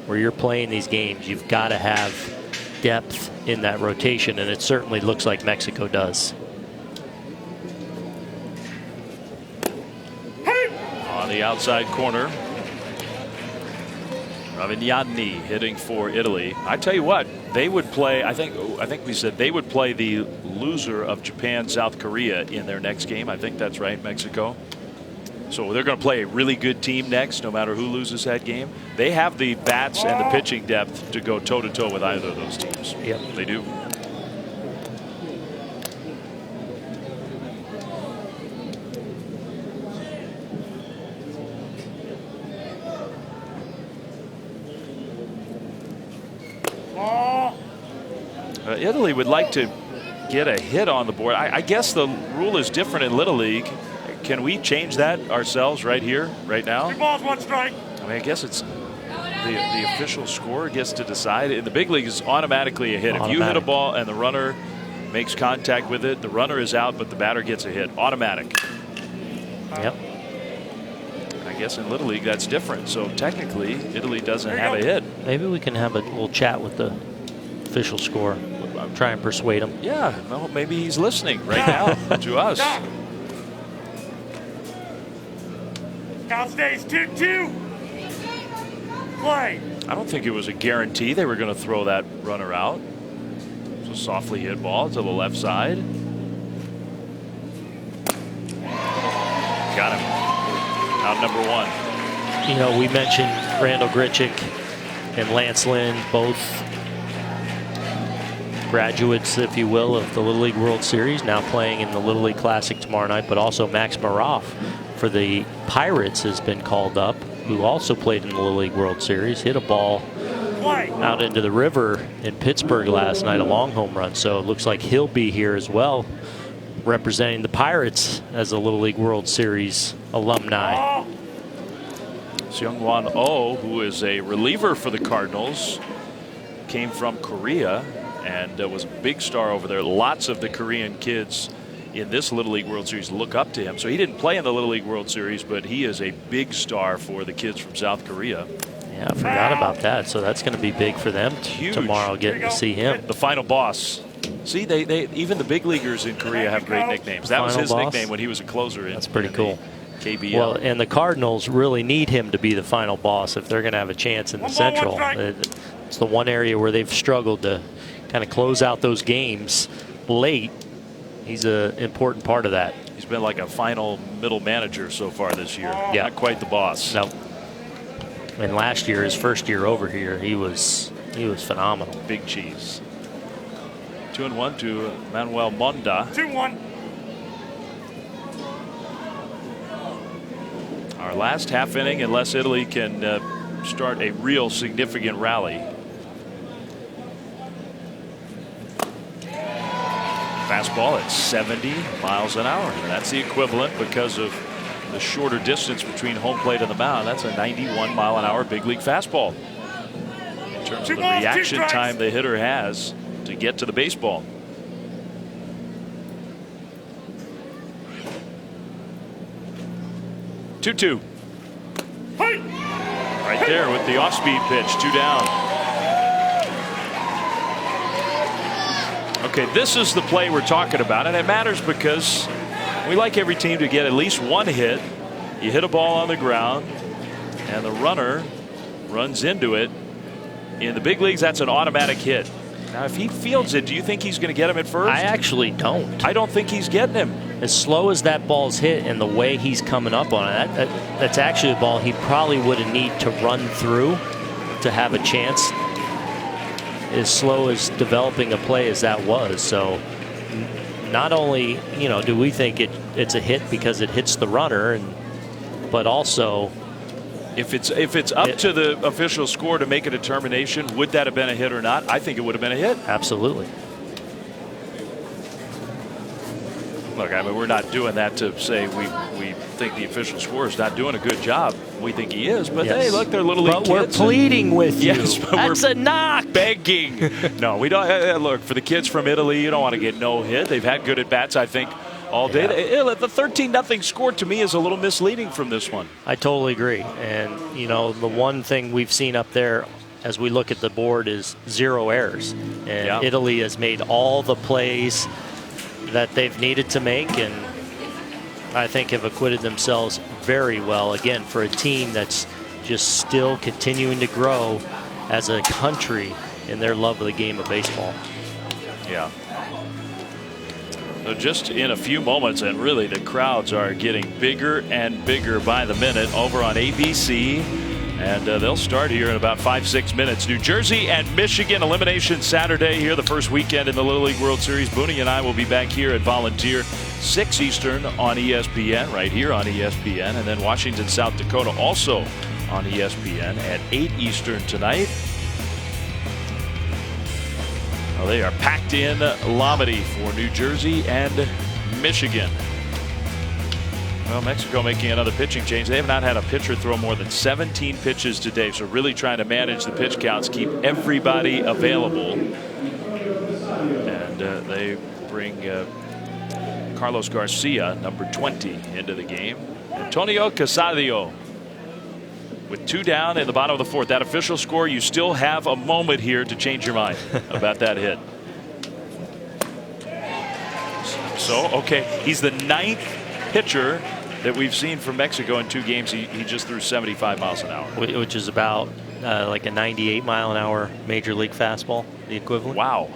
where you're playing these games, you've got to have depth in that rotation, and it certainly looks like Mexico does. On the outside corner, Ravignani hitting for Italy. I tell you what, they would play, I think we said they would play the loser of Japan, South Korea in their next game. I think that's right, Mexico. So they're going to play a really good team next, no matter who loses that game. They have the bats and the pitching depth to go toe-to-toe with either of those teams. Yep. They do. Italy would like to get a hit on the board. I guess the rule is different in Little League. Can we change that ourselves right here, right now? 2 balls, 1 strike. I mean, I guess it's the official score gets to decide. In the big league, it's automatically a hit. If you hit a ball and the runner makes contact with it, the runner is out, but the batter gets a hit. Automatic. Yep. I guess in Little League that's different. So technically, Italy doesn't have a hit. Maybe we can have a little chat with the official score. I'm trying to persuade him. Yeah, well, maybe he's listening right now to us. Count stays 2-2. Play. I don't think it was a guarantee they were going to throw that runner out. It was a softly hit ball to the left side. Got him. Out number 1. You know, we mentioned Randall Grichuk and Lance Lynn, both graduates, if you will, of the Little League World Series, now playing in the Little League Classic tomorrow night, but also Max Maroff for the Pirates has been called up, who also played in the Little League World Series, hit a ball out into the river in Pittsburgh last night, a long home run. So it looks like he'll be here as well, representing the Pirates as a Little League World Series alumni. Seung-Hwan Oh, who is a reliever for the Cardinals, came from Korea and was a big star over there. Lots of the Korean kids in this Little League World Series look up to him. So he didn't play in the Little League World Series, but he is a big star for the kids from South Korea. Yeah, I forgot about that. So that's going to be big for them tomorrow, getting to see him. The final boss. See, they even the big leaguers in Korea have great nicknames. That was his nickname when he was a closer. That's pretty cool. KBL. Well, and the Cardinals really need him to be the final boss if they're going to have a chance in the Central. It's the one area where they've struggled to kind of close out those games late. He's an important part of that. He's been like a final middle manager so far this year. Yeah. Not quite the boss. No. And last year, his first year over here, he was phenomenal. Big cheese. 2-1 to Manuel Monda. 2-1. Our last half inning, unless Italy can start a real significant rally. Fastball at 70 miles an hour. And that's the equivalent because of the shorter distance between home plate and the mound. That's a 91 mile an hour big league fastball. In terms of the reaction time the hitter has to get to the baseball. Two. Right there with the off-speed pitch, 2 down. Okay, this is the play we're talking about, and it matters because we like every team to get at least one hit. You hit a ball on the ground, and the runner runs into it. In the big leagues, that's an automatic hit. Now, if he fields it, do you think he's going to get him at first? I actually don't. I don't think he's getting him. As slow as that ball's hit and the way he's coming up on it, that's actually a ball he probably wouldn't need to run through to have a chance. As slow as developing a play as that was. So not only, you know, do we think it's a hit because it hits the runner, but also if it's up to the official score to make a determination, would that have been a hit or not? I think it would have been a hit. Absolutely. Look, I mean, we're not doing that to say we think the official score is not doing a good job. We think he is, but hey, look, they're Little League kids. But we're pleading with you. Yes, but that's a knock. Begging. No, we don't. Look, for the kids from Italy, you don't want to get no hit. They've had good at bats, I think, all day. Yeah. The 13-0 score to me is a little misleading from this one. I totally agree. And, you know, the one thing we've seen up there as we look at the board is 0 errors. And Italy has made all the plays that they've needed to make, and I think have acquitted themselves very well, again, for a team that's just still continuing to grow as a country in their love of the game of baseball. Yeah. So just in a few moments, and really the crowds are getting bigger and bigger by the minute over on ABC. And they'll start here in about 5-6 minutes. New Jersey and Michigan elimination Saturday here, the first weekend in the Little League World Series. Booney and I will be back here at Volunteer 6 Eastern on ESPN, right here on ESPN. And then Washington, South Dakota also on ESPN at 8 Eastern tonight. Well, they are packed in Lomity for New Jersey and Michigan. Well, Mexico making another pitching change. They have not had a pitcher throw more than 17 pitches today, so really trying to manage the pitch counts, keep everybody available. And they bring Carlos Garcia, number 20, into the game. Antonio Casadio with 2 down in the bottom of the 4th. That official score, you still have a moment here to change your mind about that hit. So, okay, he's the 9th pitcher that we've seen from Mexico in 2 games. He just threw 75 miles an hour. Which is about like a 98 mile an hour major league fastball, the equivalent. Wow.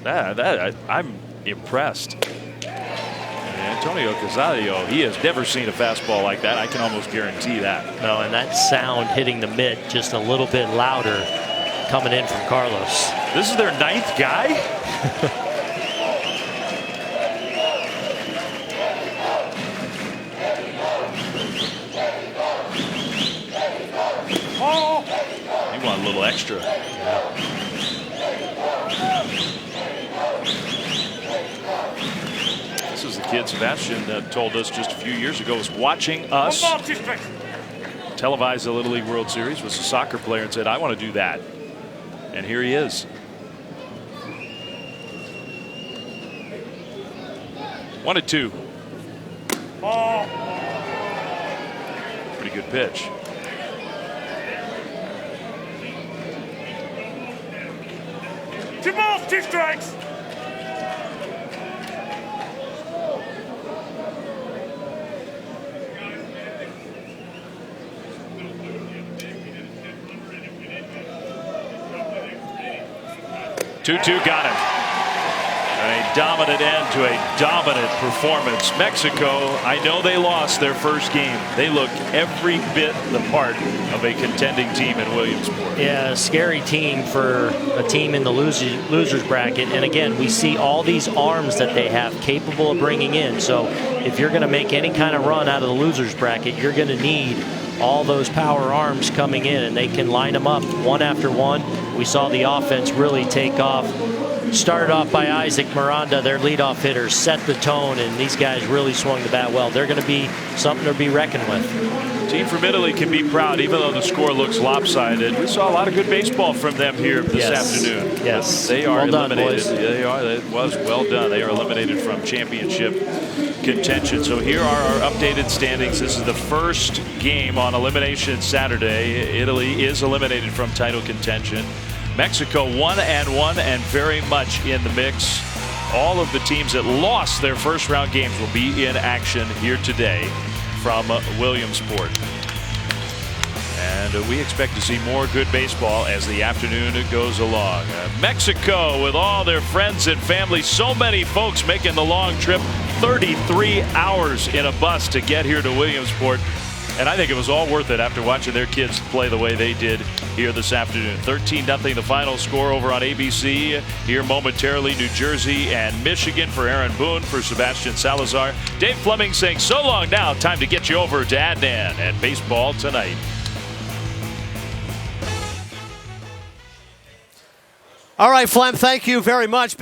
I'm impressed. Antonio Casadio, he has never seen a fastball like that. I can almost guarantee that. No, and that sound hitting the mitt just a little bit louder coming in from Carlos. This is their 9th guy? You want a little extra. This is the kid Sebastian told us just a few years ago was watching us televise the Little League World Series, was a soccer player, and said, I want to do that. And here he is. 1-2. Pretty good pitch. Two balls, 2 strikes. Two got him. And a dominant end to a dominant performance. Mexico, I know they lost their first game. They look every bit the part of a contending team in Williamsport. Yeah, a scary team for a team in the losers bracket. And again, we see all these arms that they have capable of bringing in. So if you're going to make any kind of run out of the losers bracket, you're going to need all those power arms coming in, and they can line them up one after one. We saw the offense really take off. Started off by Isaac Miranda, their leadoff hitter, set the tone, and these guys really swung the bat well. They're going to be something to be reckoned with. Team from Italy can be proud, even though the score looks lopsided. We saw a lot of good baseball from them here this afternoon. Yes. They are well eliminated. Done, boys. They are. It was well done. They are eliminated from championship contention. So here are our updated standings. This is the first game on Elimination Saturday. Italy is eliminated from title contention. Mexico 1-1 and very much in the mix. All of the teams that lost their first round games will be in action here today from Williamsport. And we expect to see more good baseball as the afternoon goes along. Mexico with all their friends and family, so many folks making the long trip, 33 hours in a bus to get here to Williamsport. And I think it was all worth it after watching their kids play the way they did here this afternoon. 13-0 the final score over on ABC. Here momentarily, New Jersey and Michigan for Aaron Boone, for Sebastian Salazar. Dave Fleming saying so long now. Time to get you over to Adnan and baseball tonight. All right, Flem, thank you very much.